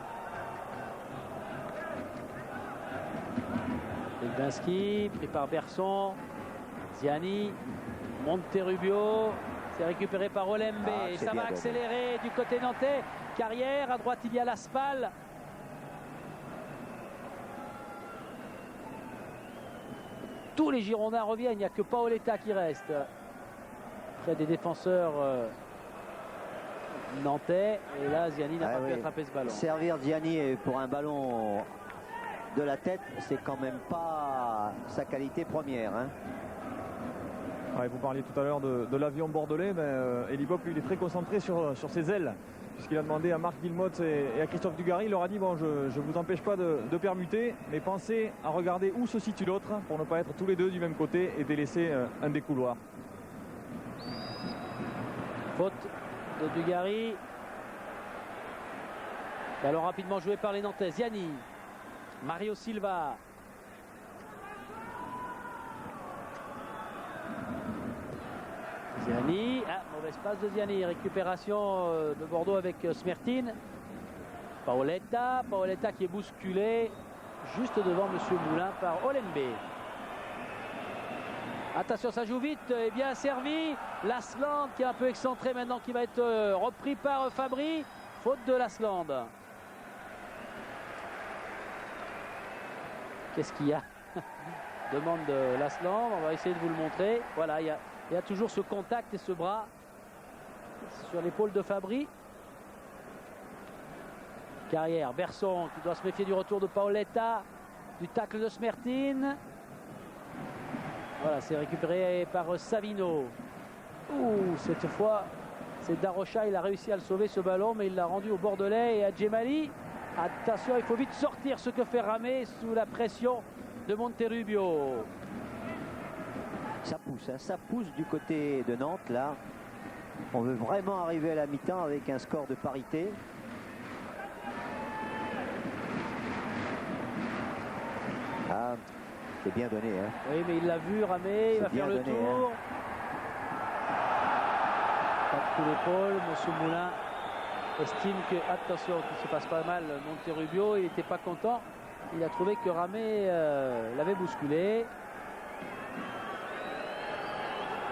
Elbinski, pris par Berson, Ziani, Monterrubio, c'est récupéré par Olembe, et ça va accélérer du côté nantais. Carrière, à droite il y a la Spal. Tous les Girondins reviennent, il n'y a que Paoletta qui reste. Près des défenseurs nantais, et là Ziani n'a pas pu attraper ce ballon. Servir Ziani pour un ballon de la tête, c'est quand même pas sa qualité première. Hein. Ouais, vous parliez tout à l'heure de l'avion bordelais, mais Elibop il est très concentré sur ses ailes, puisqu'il a demandé à Marc Guillemot et à Christophe Dugarry, il leur a dit bon, je ne vous empêche pas de permuter, mais pensez à regarder où se situe l'autre pour ne pas être tous les deux du même côté et délaisser un des couloirs. Faute de Dugarry. Ballon rapidement joué par les Nantais. Ziani, Mario Silva. Ziani, mauvaise passe de Ziani, récupération de Bordeaux avec Smertin. Paoletta qui est bousculé juste devant Monsieur Moulin par Olembe. Attention, ça joue vite et bien servi. Lasland qui est un peu excentré maintenant, qui va être repris par Fabry. Faute de Lasland. Qu'est-ce qu'il y a? Demande de Lasland, on va essayer de vous le montrer. Voilà, il y a toujours ce contact et ce bras sur l'épaule de Fabry. Carrière, Berson qui doit se méfier du retour de Paoletta, du tacle de Smertin. Voilà, c'est récupéré par Savino. Ouh, cette fois, c'est Darocha, il a réussi à le sauver ce ballon, mais il l'a rendu au Bordelais et à Djemali. Attention, il faut vite sortir, ce que fait Ramé sous la pression de Monterrubio. Ça pousse, hein, ça pousse du côté de Nantes là. On veut vraiment arriver à la mi-temps avec un score de parité. Ah, c'est bien donné. Hein. Oui, mais il l'a vu, Ramé, il va faire le tour. Tape coup d'épaule, Monsieur Moulin estime que, attention, qu'il se passe pas mal, Monterrubio, il n'était pas content. Il a trouvé que Ramé l'avait bousculé.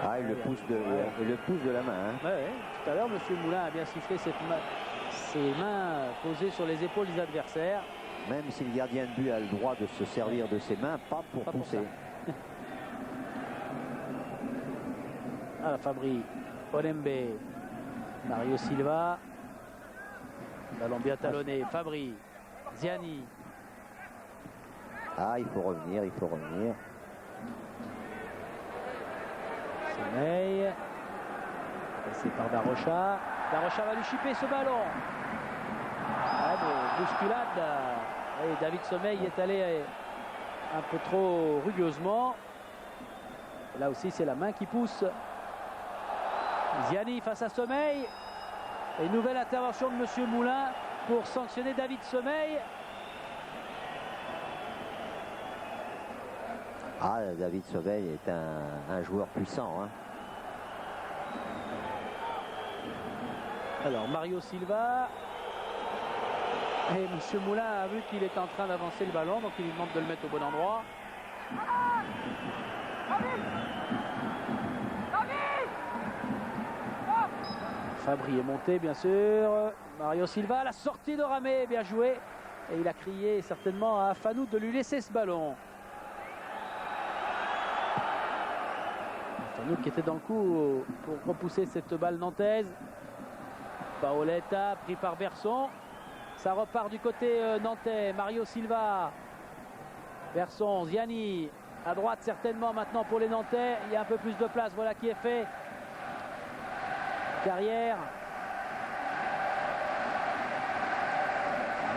Ah, il le pousse de la main. Hein. Ouais. Tout à l'heure, Monsieur Moulin a bien sifflé ses mains posées sur les épaules des adversaires. Même si le gardien de but a le droit de se servir de ses mains, pas pour pousser. Ah, Fabry, Olembe, Mario Silva. Ballon bien talonné, Fabry, Ziani. Ah, il faut revenir. Sommeil. Passé par Darocha. Darocha va lui chipper ce ballon. Bousculade. Et David Sommeil est allé un peu trop rugueusement. Là aussi, c'est la main qui pousse. Ziani face à Sommeil. Et nouvelle intervention de Monsieur Moulin pour sanctionner David Sommeil. Ah, David Sommeil est un joueur puissant. Hein. Alors, Mario Silva. Et Monsieur Moulin a vu qu'il est en train d'avancer le ballon, donc il lui demande de le mettre au bon endroit. Fabry est monté, bien sûr. Mario Silva, la sortie de Ramé, bien joué. Et il a crié certainement à Fanou de lui laisser ce ballon. Fanou qui était dans le coup pour repousser cette balle nantaise. Paoletta pris par Berson. Ça repart du côté nantais. Mario Silva. Berson, Ziani. À droite certainement maintenant pour les Nantais. Il y a un peu plus de place. Voilà qui est fait. Carrière.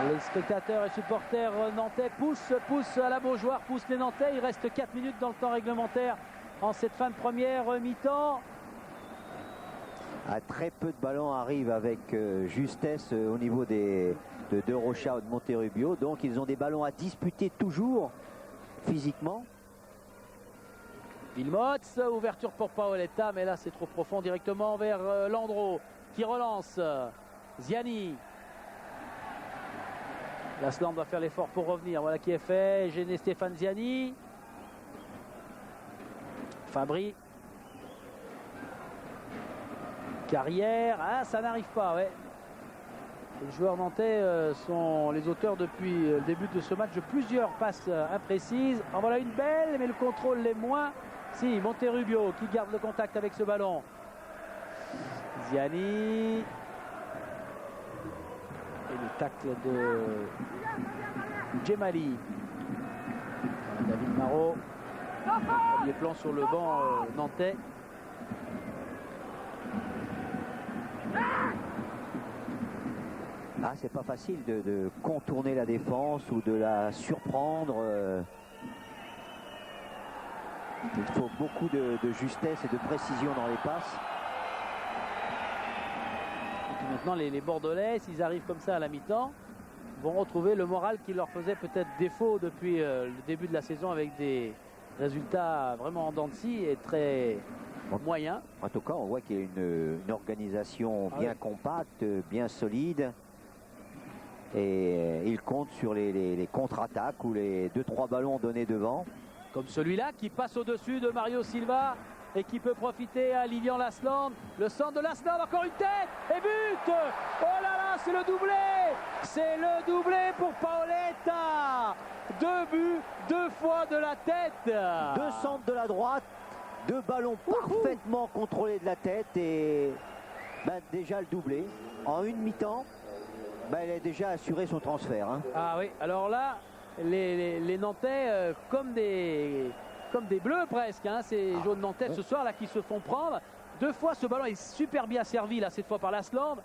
Les spectateurs et supporters nantais poussent à la Beaujoire, poussent les Nantais. Il reste 4 minutes dans le temps réglementaire en cette fin de première mi-temps. Très peu de ballons arrivent avec justesse au niveau de Rocha ou de Monterrubio. Donc ils ont des ballons à disputer toujours physiquement. Wilmots, ouverture pour Paoletta, mais là c'est trop profond, directement vers Landreau qui relance. Ziani. Lasland va faire l'effort pour revenir. Voilà qui est fait. Gêné Stéphane Ziani. Fabry. Carrière. Ah, ça n'arrive pas, ouais. Les joueurs nantais sont les auteurs depuis le début de ce match de plusieurs passes imprécises. En voilà une belle, mais le contrôle l'est moins. Si, Monterrubio qui garde le contact avec ce ballon. Ziani. Et le tacle de Djemali. David Marot. Premier plan sur le banc nantais. Ah, c'est pas facile de contourner la défense ou de la surprendre. Il faut beaucoup de justesse et de précision dans les passes. Et puis maintenant, les Bordelais, s'ils arrivent comme ça à la mi-temps, vont retrouver le moral qui leur faisait peut-être défaut depuis le début de la saison avec des résultats vraiment en dents de scie et très moyens. En tout cas, on voit qu'il y a une organisation bien compacte, bien solide. Et il compte sur les contre-attaques ou les 2-3 ballons donnés devant. Comme celui-là qui passe au-dessus de Mario Silva et qui peut profiter à Lilian Lasland. Le centre de Lasland, encore une tête et but. Oh là là, c'est le doublé. C'est le doublé pour Paoletta. 2 buts, 2 fois de la tête. 2 centres de la droite, 2 ballons parfaitement contrôlés de la tête et déjà le doublé. En une mi-temps, il a déjà assuré son transfert. Hein. Ah oui, alors là, les Nantais comme des bleus presque, hein, ces jaunes nantais ce soir là qui se font prendre. 2 fois ce ballon est super bien servi là cette fois par Lasland.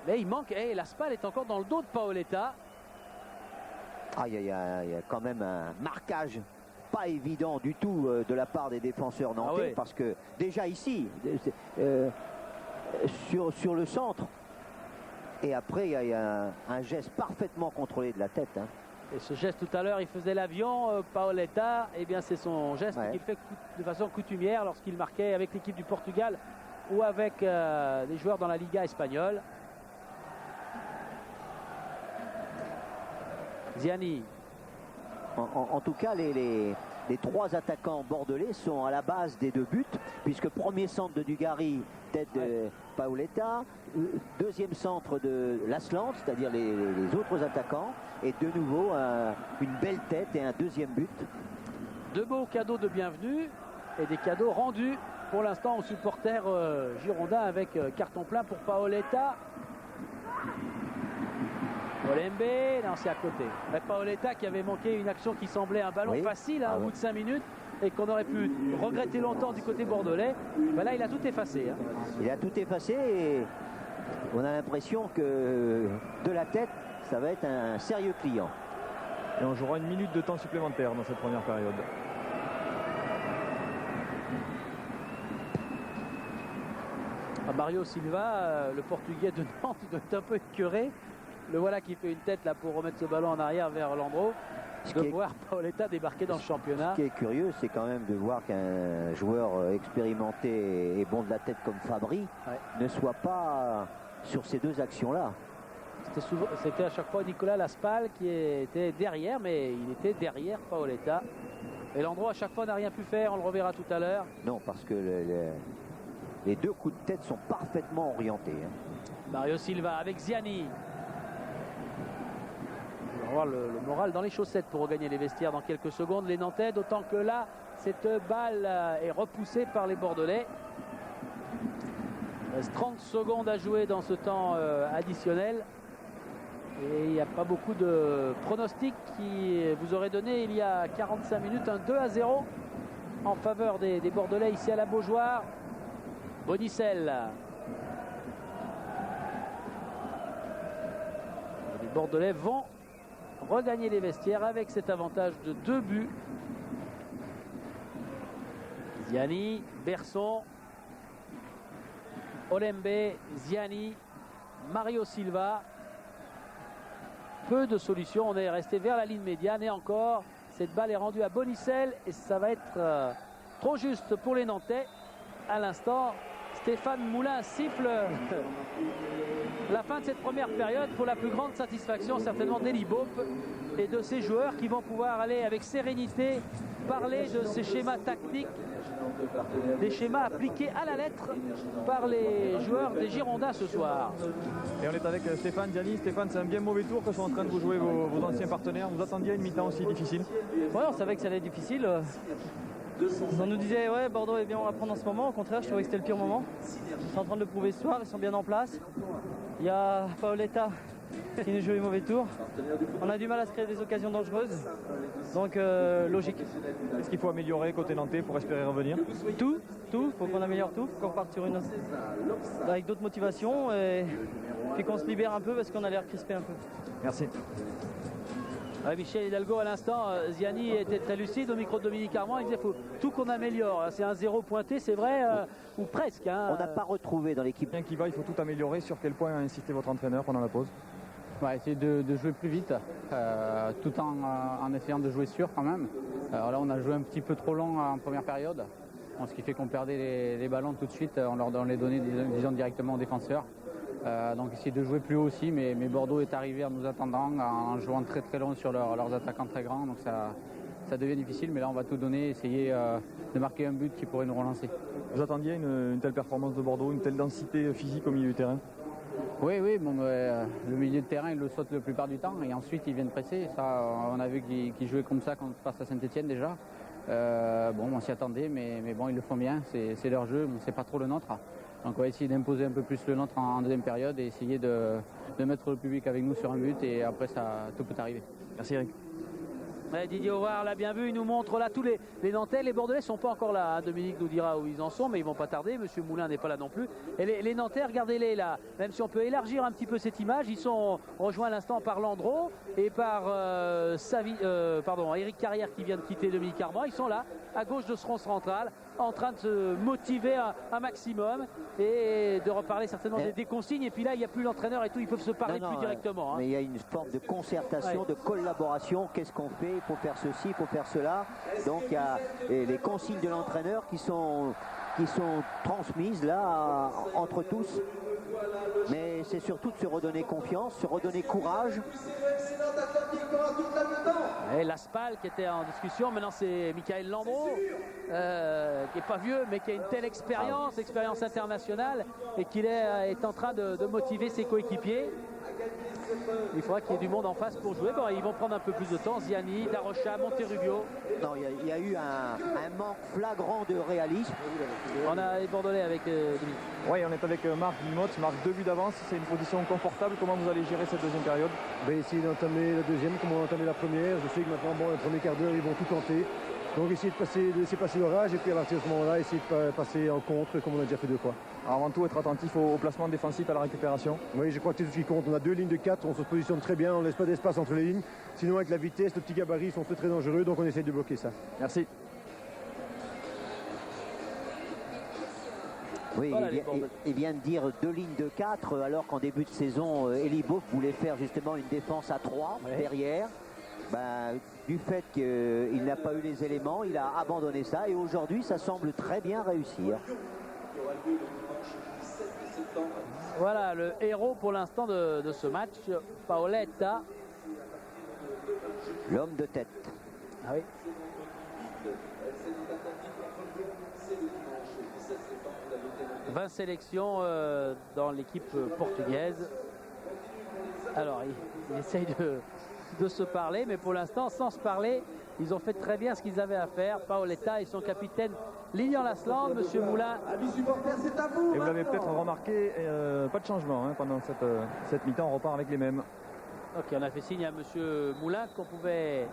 Mais il manque, la Spal est encore dans le dos de Paoletta. Ah, il y a quand même un marquage pas évident du tout de la part des défenseurs nantais, parce que déjà ici, sur le centre, et après il y a un geste parfaitement contrôlé de la tête. Hein. Et ce geste tout à l'heure, il faisait l'avion, Paoletta, et bien c'est son geste qu'il fait de façon coutumière lorsqu'il marquait avec l'équipe du Portugal ou avec les joueurs dans la Liga espagnole. Ziani. En tout cas, les 3 attaquants bordelais sont à la base des 2 buts, puisque premier centre de Dugarry, tête de Paoletta, deuxième centre de Lasland, c'est-à-dire les autres attaquants, et de nouveau une belle tête et un deuxième but. 2 beaux cadeaux de bienvenue et des cadeaux rendus pour l'instant aux supporters girondins avec carton plein pour Paoletta. Olembe, non, c'est à côté. Mais Paoletta qui avait manqué une action qui semblait un ballon facile au bout de 5 minutes et qu'on aurait pu regretter longtemps du côté bordelais. Là, il a tout effacé. Hein. Il a tout effacé et on a l'impression que de la tête, ça va être un sérieux client. Et on jouera 1 minute de temps supplémentaire dans cette première période. Mario Silva, le Portugais de Nantes, il doit être un peu écœuré. Le voilà qui fait une tête là pour remettre ce ballon en arrière vers Landreau. De voir Paoletta débarquer dans le championnat. Ce qui est curieux, c'est quand même de voir qu'un joueur expérimenté et bon de la tête comme Fabry ne soit pas sur ces 2 actions-là. C'était à chaque fois Nicolas Laspal qui était derrière, mais il était derrière Paoletta. Et Landreau à chaque fois n'a rien pu faire, on le reverra tout à l'heure. Non, parce que Les deux coups de tête sont parfaitement orientés. Mario Silva avec Ziani. On va voir le moral dans les chaussettes pour regagner les vestiaires dans quelques secondes. Les Nantais, d'autant que là, cette balle est repoussée par les Bordelais. Il reste 30 secondes à jouer dans ce temps additionnel. Et il n'y a pas beaucoup de pronostics qui vous auraient donné il y a 45 minutes un 2-0 en faveur des Bordelais ici à la Beaujoire. Bonicel. Les Bordelais vont regagner les vestiaires avec cet avantage de 2 buts. Ziani, Berson, Olembe, Ziani, Mario Silva. Peu de solutions, on est resté vers la ligne médiane et encore cette balle est rendue à Bonicel et ça va être trop juste pour les Nantais. À l'instant, Stéphane Moulin siffle la fin de cette première période pour la plus grande satisfaction certainement d'Eli Boep et de ses joueurs qui vont pouvoir aller avec sérénité parler de ces schémas tactiques, des schémas appliqués à la lettre par les joueurs des Girondins ce soir. Et on est avec Stéphane Ziani. Stéphane, c'est un bien mauvais tour que sont en train de vous jouer vos anciens partenaires. Vous attendiez une mi-temps aussi difficile? Ouais, on savait que ça allait être difficile. On nous disait ouais, Bordeaux est bien à prendre en ce moment. Au contraire, je trouvais que c'était le pire moment. Ils sont en train de le prouver ce soir, ils sont bien en place. Il y a Paoletta qui nous joue les mauvais tours. On a du mal à se créer des occasions dangereuses. Donc logique. Est-ce qu'il faut améliorer côté nantais pour espérer revenir? Tout, faut qu'on améliore tout, faut qu'on reparte sur une avec d'autres motivations et puis qu'on se libère un peu parce qu'on a l'air crispé un peu. Merci. Ouais, Michel Hidalgo à l'instant, Ziani était très lucide au micro de Dominique Armand, il disait faut tout qu'on améliore. C'est un 0 pointé, c'est vrai, ou presque. Hein. On n'a pas retrouvé dans l'équipe. Bien qui va, il faut tout améliorer. Sur quel point a insisté votre entraîneur pendant la pause? Essayer de jouer plus vite, tout en essayant de jouer sûr quand même. Alors là, on a joué un petit peu trop long en première période, ce qui fait qu'on perdait les ballons tout de suite. On les donnait disons, directement aux défenseurs. Donc essayer de jouer plus haut aussi, mais Bordeaux est arrivé en nous attendant, en jouant très très long sur leurs attaquants très grands. Donc ça devient difficile, mais là on va tout donner, essayer de marquer un but qui pourrait nous relancer. Vous attendiez une telle performance de Bordeaux, une telle densité physique au milieu du terrain? Oui, bon, le milieu de terrain, il le saute la plupart du temps et ensuite ils viennent presser. Ça, on a vu qu'ils jouaient comme ça face à Saint-Etienne déjà. On s'y attendait, mais bon, ils le font bien, c'est leur jeu, mais c'est pas trop le nôtre. Donc on va essayer d'imposer un peu plus le nôtre en deuxième période et essayer de mettre le public avec nous sur un but et après tout peut arriver. Merci Eric. Ouais, Didier Auvard l'a bien vu, il nous montre là tous les Nantais, les Bordelais sont pas encore là, hein. Dominique nous dira où ils en sont, mais ils vont pas tarder, Monsieur Moulin n'est pas là non plus. Et les Nantais, regardez-les là, même si on peut élargir un petit peu cette image, ils sont rejoints à l'instant par Landreau et par Éric Carrière qui vient de quitter Dominique Armand. Ils sont là, à gauche de ce rond central, en train de se motiver un maximum et de reparler certainement des consignes. Et puis là, il n'y a plus l'entraîneur et tout, ils peuvent se parler plus directement. Hein. Mais il y a une forme de concertation, de collaboration. Qu'est-ce qu'on fait? Il faut faire ceci, il faut faire cela. Donc il y a les consignes de l'entraîneur qui sont transmises là entre tous. Mais c'est surtout de se redonner confiance, se redonner courage. Et Laspal qui était en discussion, maintenant c'est Michael Landreau, qui n'est pas vieux mais qui a une telle expérience internationale et qui est en train de motiver ses coéquipiers. Il faudra qu'il y ait du monde en face pour jouer. Bon, ils vont prendre un peu plus de temps. Ziani, Darocha, Monterrubio. Non, il y a eu un manque flagrant de réalisme. On a les Bordelais avec Dominique. Oui, on est avec Marc Guillemot, Marc 2 buts d'avance, c'est une position confortable. Comment vous allez gérer cette deuxième période? Essayer d'entamer la deuxième comme on a entamé la première. Je sais que maintenant, le premier quart d'heure, ils vont tout tenter. Donc essayer de laisser passer l'orage et puis à partir de ce moment-là, essayer de passer en contre comme on a déjà fait 2 fois. Alors avant tout, être attentif au placement défensif, à la récupération. Oui, je crois que c'est tout ce qui compte. On a 2 lignes de 4, on se positionne très bien, on ne laisse pas d'espace entre les lignes. Sinon avec la vitesse, le petit gabarit, ils sont très dangereux, donc on essaie de bloquer ça. Merci. Oui, voilà, il vient de dire 2 lignes de 4, alors qu'en début de saison, Eli Boep voulait faire justement une défense à 3 derrière. Du fait qu'il n'a pas eu les éléments, il a abandonné ça et aujourd'hui ça semble très bien réussir. Voilà le héros pour l'instant de ce match, Paoletta. L'homme de tête. Ah oui. 20 sélections dans l'équipe portugaise. Alors, ils essayent de se parler, mais pour l'instant, sans se parler, ils ont fait très bien ce qu'ils avaient à faire. Paoletta et son capitaine Lilian Lasland, Monsieur Moulin. Et vous l'avez peut-être remarqué, pas de changement hein, pendant cette mi-temps, on repart avec les mêmes. Ok, on a fait signe à Monsieur Moulin qu'on pouvait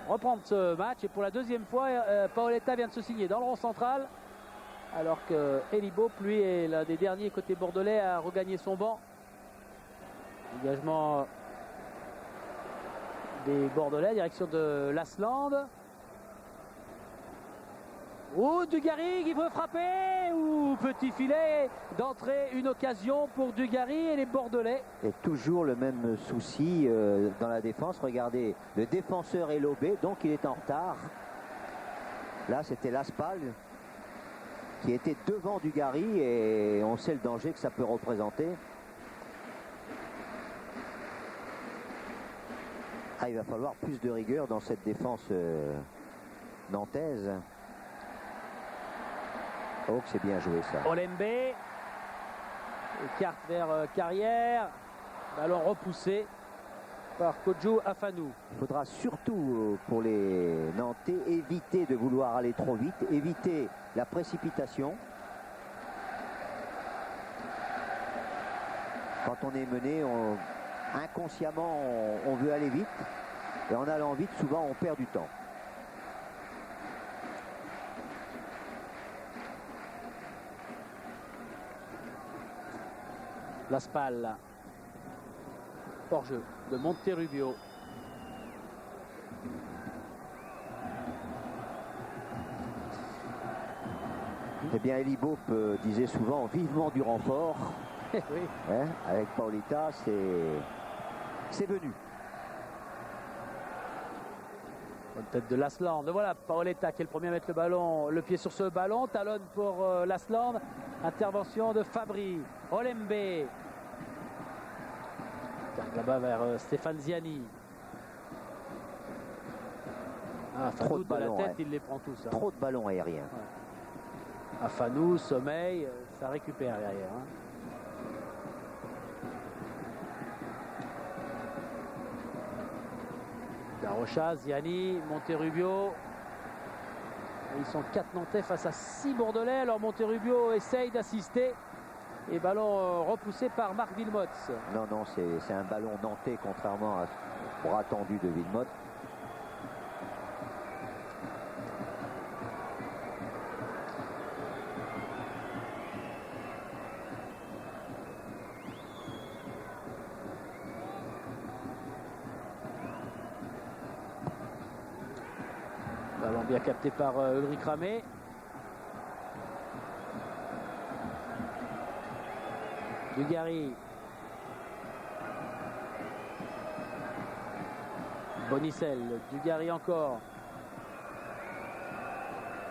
reprendre ce match. Et pour la deuxième fois, Paoletta vient de se signer dans le rond central. Alors que Eli Boep, lui, est l'un des derniers côté bordelais à regagner son banc. Engagement des Bordelais, direction de Lasland. Oh, Dugarry qui veut frapper, ou petit filet d'entrée, une occasion pour Dugarry et les Bordelais. Et toujours le même souci dans la défense. Regardez, le défenseur est lobé, donc il est en retard. Là, c'était Laspal qui était devant Dugarry et on sait le danger que ça peut représenter. Ah, il va falloir plus de rigueur dans cette défense nantaise. Oh, c'est bien joué ça. Olembe, écarte vers Carrière, ballon repoussé par Kodjo Afanou. Il faudra surtout pour les Nantais éviter de vouloir aller trop vite, éviter la précipitation. Quand on est mené, inconsciemment on veut aller vite et en allant vite souvent on perd du temps. Laspal, hors-jeu de Monterrubio. Eh bien, Eli Boep disait souvent vivement du renfort. Oui. Hein, avec Paoletta, c'est venu. Bonne tête de Lasland. Voilà Paoletta qui est le premier à mettre le pied sur ce ballon. Talonne pour Lasland. Intervention de Fabri. Olembe. Là-bas vers Stéphane Ziani. Trop de ballons, la tête, il les prend tous. Hein. Trop de ballons aériens. Ouais. Afanou, sommeil, ça récupère derrière. Hein. Darocha, Ziani, Monterrubio. Ils sont 4 Nantais face à 6 Bordelais. Alors Monterrubio essaye d'assister. Et ballon repoussé par Marc Wilmots. Non, c'est un ballon nantais contrairement à ce bras tendu de Wilmots. Ballon bien capté par Ulrich Ramé. Dugarry. Bonicel. Dugarry encore.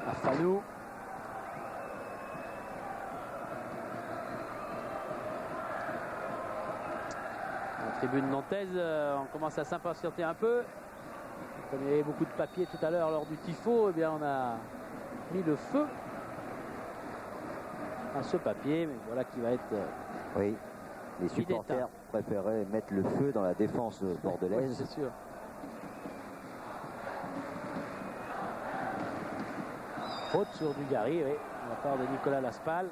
Afanou. La tribune nantaise, on commence à s'impatienter un peu. Comme il y avait beaucoup de papier tout à l'heure lors du tifo, eh bien on a mis le feu à ce papier, mais voilà qui va être... Oui, les supporters préféraient mettre le feu dans la défense bordelaise. Oui, c'est sûr. Faute sur Dugarry, oui, de la part de Nicolas Laspal.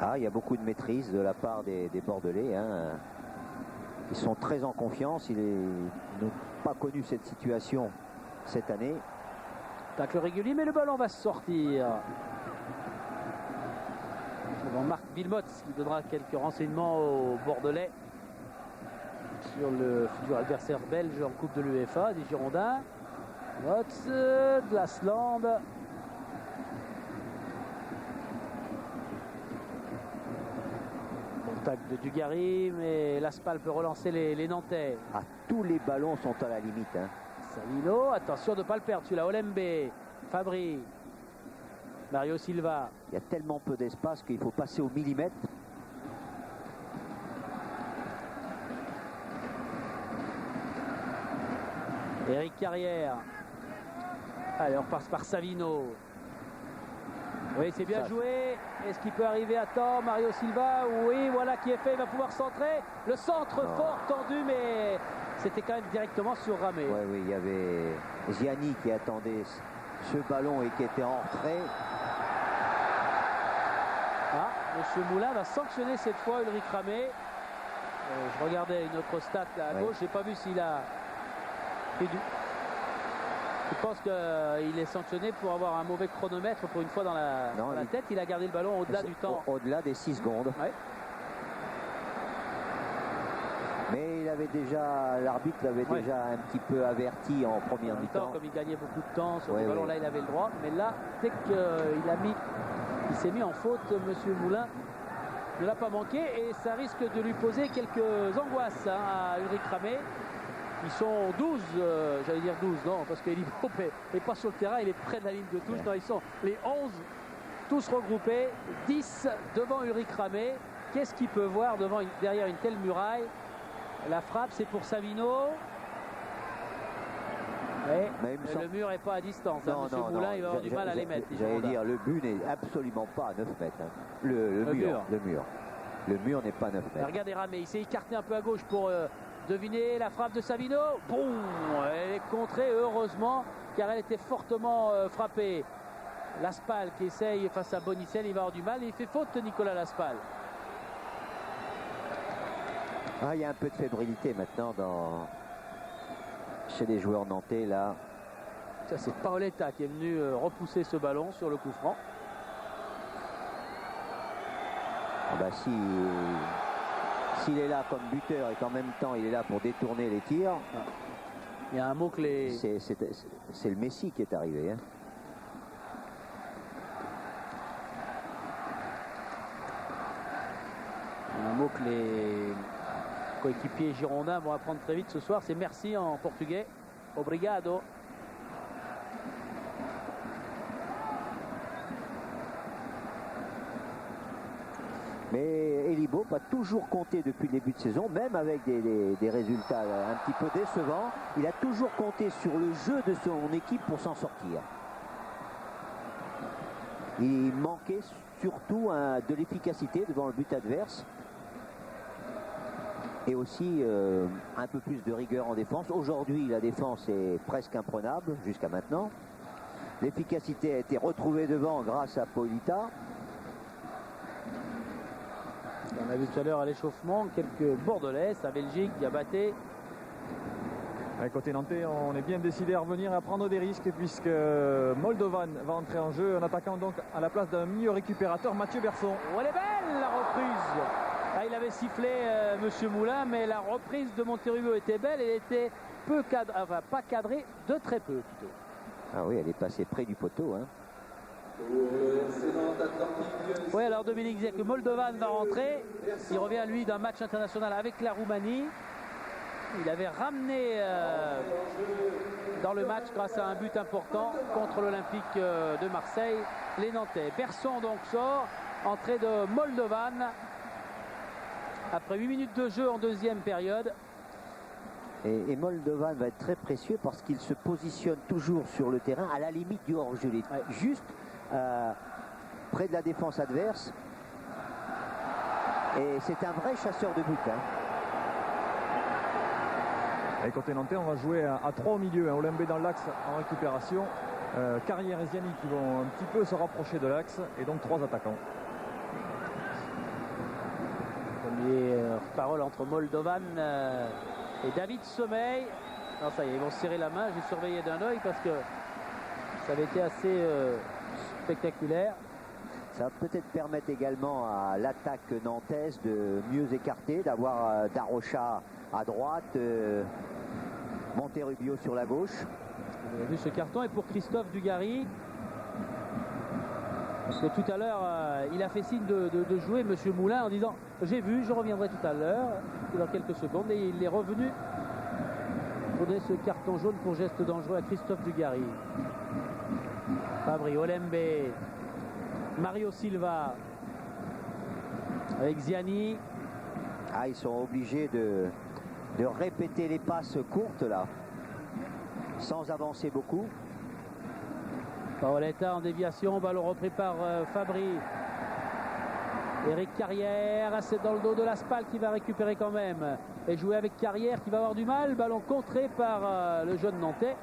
Ah, il y a beaucoup de maîtrise de la part des Bordelais. Hein. Ils sont très en confiance. Ils n'ont pas connu cette situation cette année. Tacle régulier, mais le ballon va sortir. Bon, Marc Wilmots qui donnera quelques renseignements aux Bordelais sur le futur adversaire belge en Coupe de l'UEFA, des Girondins. Wilmots, de Lasland. Contact de Dugarry, mais Laspal peut relancer les Nantais. Ah, tous les ballons sont à la limite. Hein. Salino, attention de ne pas le perdre celui-là. Olembe, Fabri. Mario Silva. Il y a tellement peu d'espace qu'il faut passer au millimètre. Eric Carrière. Allez, on passe par Savino. Oui, c'est bien joué. Est-ce qu'il peut arriver à temps? Mario Silva, oui, voilà qui est fait. Il va pouvoir centrer. Le centre fort tendu, mais c'était quand même directement sur Ramé. Oui, oui, il y avait Ziani qui attendait ce ballon et qui était en retrait. Ah, Monsieur Moulin va sanctionner cette fois Ulrich Ramé. Je regardais une autre stat là à gauche. J'ai pas vu s'il a fait du... Je pense qu'il est sanctionné pour avoir un mauvais chronomètre pour une fois dans la tête. Il a gardé le ballon au-delà du temps. Au-delà des 6 secondes. Ouais. Mais il avait déjà, l'arbitre l'avait déjà un petit peu averti en première mi-temps. Comme il gagnait beaucoup de temps sur le ballon, là il avait le droit. Mais là, dès qu'il s'est mis en faute, Monsieur Moulin ne l'a pas manqué. Et ça risque de lui poser quelques angoisses à Ulrich Ramé. Ils sont 12, j'allais dire 12, non, parce qu'Elibo n'est pas sur le terrain, il est près de la ligne de touche. Non, ils sont les 11, tous regroupés, 10 devant Ulrich Ramé. Qu'est-ce qu'il peut voir derrière une telle muraille? La frappe, c'est pour Savino. Mais le mur n'est pas à distance. Monsieur Moulin, il va avoir du mal à les mettre. J'allais dire, le but n'est absolument pas à 9 mètres. Hein. Le mur n'est pas à 9 mètres. Regardez Ramé, il s'est écarté un peu à gauche pour... devinez la frappe de Savino. Boum, elle est contrée heureusement car elle était fortement frappée. Laspal qui essaye face à Bonicel, il va avoir du mal et il fait faute Nicolas Laspal. Il y a un peu de fébrilité maintenant chez les joueurs nantais là. Ça c'est Paoletta qui est venu repousser ce ballon sur le coup franc. S'il est là comme buteur et qu'en même temps il est là pour détourner les tirs, il y a un mot-clé. C'est le Messi qui est arrivé. Hein. Un mot que les coéquipiers girondins vont apprendre très vite ce soir, c'est merci en portugais. Obrigado. Mais Elibo a toujours compté depuis le début de saison, même avec des résultats un petit peu décevants. Il a toujours compté sur le jeu de son équipe pour s'en sortir. Il manquait surtout de l'efficacité devant le but adverse. Et aussi un peu plus de rigueur en défense. Aujourd'hui, la défense est presque imprenable jusqu'à maintenant. L'efficacité a été retrouvée devant grâce à Paoletta. On a vu tout à l'heure à l'échauffement quelques Bordelais, à Belgique, Diabaté. Côté nantais, on est bien décidé à revenir et à prendre des risques puisque Moldovan va entrer en jeu en attaquant donc à la place d'un milieu récupérateur, Mathieu Berson. Oh, elle est belle la reprise. Il avait sifflé Monsieur Moulin, mais la reprise de Monterrubio était belle. Elle était peu cadrée, enfin pas cadrée, de très peu plutôt. Ah oui, elle est passée près du poteau. Hein. Oui, alors Dominique disait que Moldovan va rentrer. Il revient lui d'un match international avec la Roumanie. Il avait ramené dans le match grâce à un but important contre l'Olympique de Marseille les Nantais. Berson donc sort, entrée de Moldovan après 8 minutes de jeu en deuxième période. Et Moldovan va être très précieux parce qu'il se positionne toujours sur le terrain à la limite du hors-jeu, juste près de la défense adverse. Et c'est un vrai chasseur de but. Hein. Et côté nantais, on va jouer à 3 au milieu. Olembe dans l'axe en récupération. Carrière et Ziani qui vont un petit peu se rapprocher de l'axe. Et donc 3 attaquants. Premier parole entre Moldovan et David Sommeil. Non, ça y est, ils vont se serrer la main. J'ai surveillé d'un œil parce que ça avait été assez spectaculaire. Ça va peut-être permettre également à l'attaque nantaise de mieux écarter, d'avoir Darocha à droite, Monterrubio sur la gauche. Vous avez vu ce carton est pour Christophe Dugarry. Parce que tout à l'heure, il a fait signe de jouer Monsieur Moulin en disant j'ai vu, je reviendrai tout à l'heure, dans quelques secondes. Et il est revenu pour donner ce carton jaune pour geste dangereux à Christophe Dugarry. Fabri Olembe Mario Silva avec Ziani. Ah, ils sont obligés de répéter les passes courtes là, sans avancer beaucoup. Paoletta en déviation, ballon repris par Fabry. Eric Carrière, c'est dans le dos de Laspal qui va récupérer quand même. Et jouer avec Carrière qui va avoir du mal. Ballon contré par le jeune Nantais.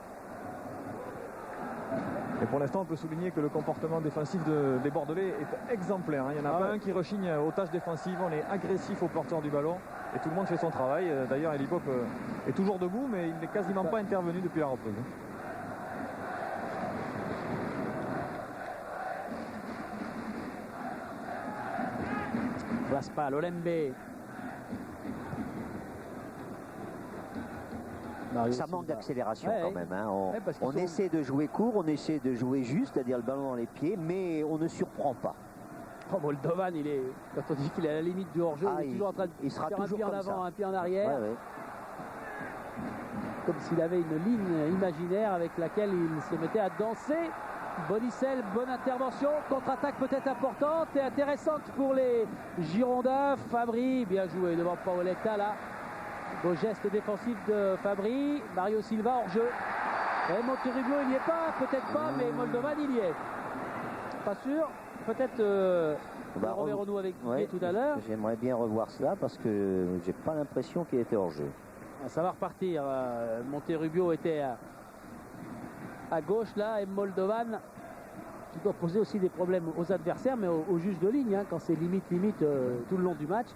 Et pour l'instant, on peut souligner que le comportement défensif des Bordelais est exemplaire. Il n'y en a pas un qui rechigne aux tâches défensives. On est agressif au porteur du ballon et tout le monde fait son travail. D'ailleurs, Elipop est toujours debout, mais il n'est quasiment pas intervenu depuis la reprise. Laspal, Olembe. Ça manque d'accélération quand même. Hein. On sont... essaie de jouer court, on essaie de jouer juste, c'est-à-dire le ballon dans les pieds, mais on ne surprend pas. Oh, Moldovan, quand on dit qu'il est à la limite du hors-jeu, il est toujours en train de faire un pied en avant, un pied en arrière. Ouais, ouais. Comme s'il avait une ligne imaginaire avec laquelle il se mettait à danser. Bonicel, bonne intervention, contre-attaque peut-être importante et intéressante pour les Girondins. Fabry, bien joué devant Paoletta là. Beau geste défensif de Fabry. Mario Silva hors jeu. Et Monterrubio il n'y est pas, peut-être pas, mais Moldovan il y est. Pas sûr. Peut-être on reverra-nous avec lui tout à l'heure. J'aimerais bien revoir cela parce que j'ai pas l'impression qu'il était hors jeu. Ça va repartir. Monterrubio était à gauche là et Moldovan qui doit poser aussi des problèmes aux adversaires, mais au juge de ligne hein, quand c'est limite tout le long du match.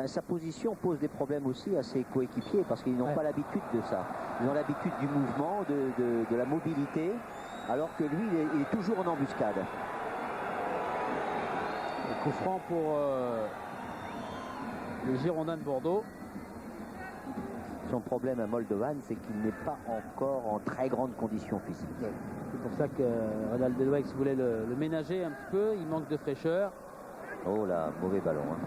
Sa position pose des problèmes aussi à ses coéquipiers parce qu'ils n'ont pas l'habitude de ça. Ils ont l'habitude du mouvement, de la mobilité, alors que lui, il est toujours en embuscade. Le coup franc pour le Girondin de Bordeaux. Son problème à Moldovan, c'est qu'il n'est pas encore en très grande condition physique. C'est pour ça que Ronald Delwex voulait le ménager un petit peu. Il manque de fraîcheur. Oh là, mauvais ballon. Hein.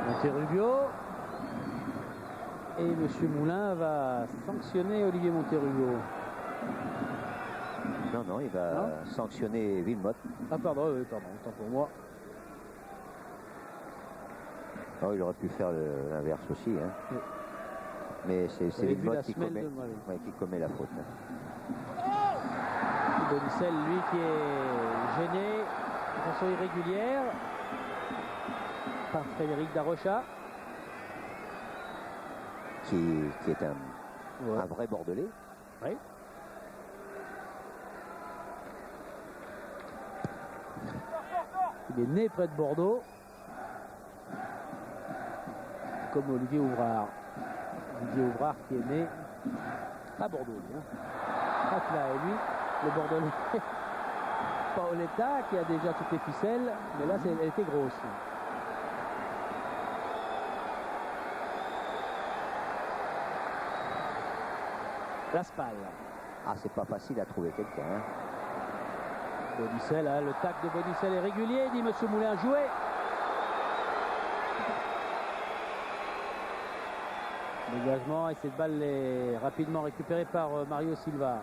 Monterrubio et M. Moulin va sanctionner Olivier Monterrubio. Non, il va sanctionner Villemotte. Ah pardon, autant pour moi. Oh, il aurait pu faire l'inverse aussi. Hein. Oui. Mais c'est Villemotte qui commet la faute. Bonicel, lui, qui est gêné de façon irrégulière par Frédéric Darocha. Qui est un vrai Bordelais. Oui. Il est né près de Bordeaux. Comme Olivier Ouvrard. Olivier Ouvrard qui est né à Bordeaux. Hein. Hop là, et lui, le Bordelais. Paoletta qui a déjà toutes les ficelles. Mais là, elle était grosse. Laspal. Ah, c'est pas facile à trouver quelqu'un. Hein. Bonicel, hein, le tac de Bonicel est régulier, dit M. Moulin, joué. Dégagement et cette balle est rapidement récupérée par Mario Silva.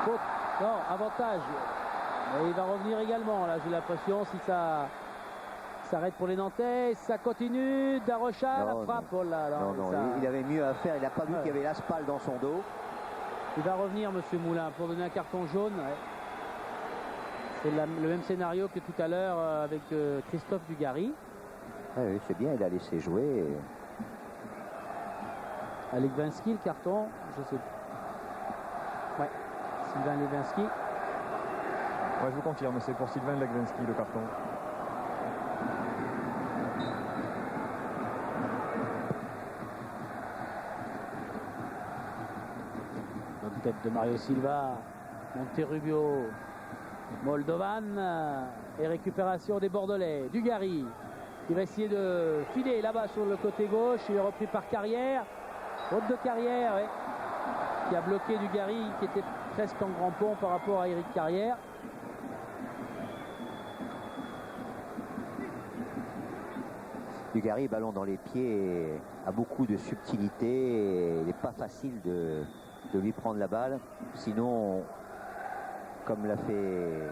Faute, non, avantage. Et il va revenir également, là j'ai l'impression, si ça s'arrête pour les Nantais, ça continue, Darocha, la frappe. Oh là, non, il avait mieux à faire, il n'a pas vu qu'il y avait Laspal dans son dos. Il va revenir M. Moulin pour donner un carton jaune. Ouais. C'est le même scénario que tout à l'heure avec Christophe Dugarry. Oui, c'est bien, il a laissé jouer. Alec Vinsky, le carton, je sais pas. Ouais, Sylvain Levinsky. Ouais, je vous confirme, c'est pour Sylvain Legwinski le carton. Bonne tête de Mario Silva, Monterrubio, Moldovan et récupération des Bordelais. Dugarry Il va essayer de filer là-bas sur le côté gauche. Il est repris par Carrière. Faute de Carrière, ouais, qui a bloqué Dugarry, qui était presque en grand pont par rapport à Éric Carrière. Dugarry, ballon dans les pieds, a beaucoup de subtilité. Et il n'est pas facile de lui prendre la balle. Sinon, comme l'a fait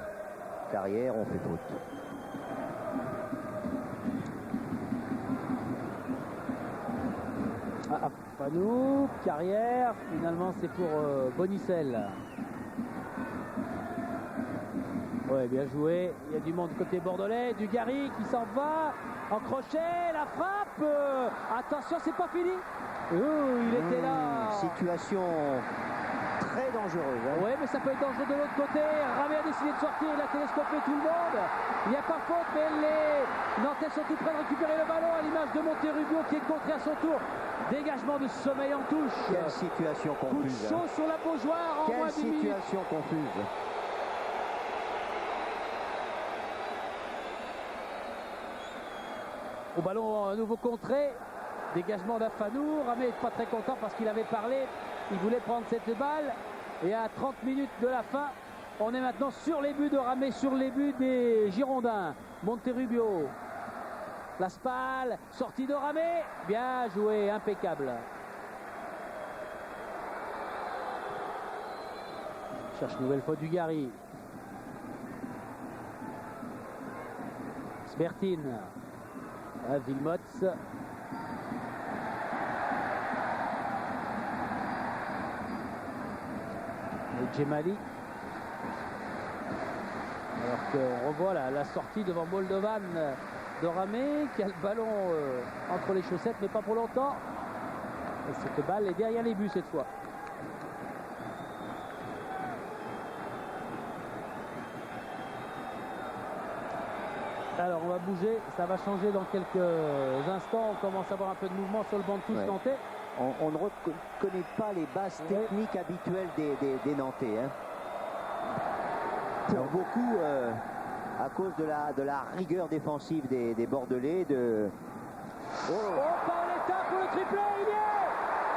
Carrière, on fait faute. Fanou, Carrière, finalement c'est pour Bonicel. Ouais, bien joué. Il y a du monde côté bordelais. Dugarry qui s'en va. En crochet, la frappe. Attention, c'est pas fini. Il était là. Situation très dangereuse. Hein. Oui, mais ça peut être dangereux de l'autre côté. Ramé a décidé de sortir. Il a télescopé tout le monde. Il n'y a pas faute, mais les Nantais sont tout près de récupérer le ballon à l'image de Monterrubio qui est contré à son tour. Dégagement de Sommeil en touche. Quelle situation confuse. Coup de chaud sur la Beaujoire en moins de 10 minutes. Quelle situation confuse. Au ballon à nouveau contré. Dégagement d'Afanou. Ramé n'est pas très content parce qu'il avait parlé. Il voulait prendre cette balle. Et à 30 minutes de la fin, on est maintenant sur les buts de Ramé, sur les buts des Girondins. Monterubio. La Spal, sortie de Ramé, bien joué, impeccable. Cherche une nouvelle fois Dugarry. Sbertin, à Vilmots. Et Djemali. Alors qu'on revoit la sortie devant Moldovan de Ramé qui a le ballon entre les chaussettes, mais pas pour longtemps. Et cette balle est derrière les buts cette fois. Alors on va bouger, ça va changer dans quelques instants. On commence à avoir un peu de mouvement sur le banc de touche nantais. On ne reconnaît pas les bases techniques habituelles des Nantais. Hein. Pour beaucoup, à cause de la rigueur défensive des Bordelais. Oh, Paoletta pour le triplé,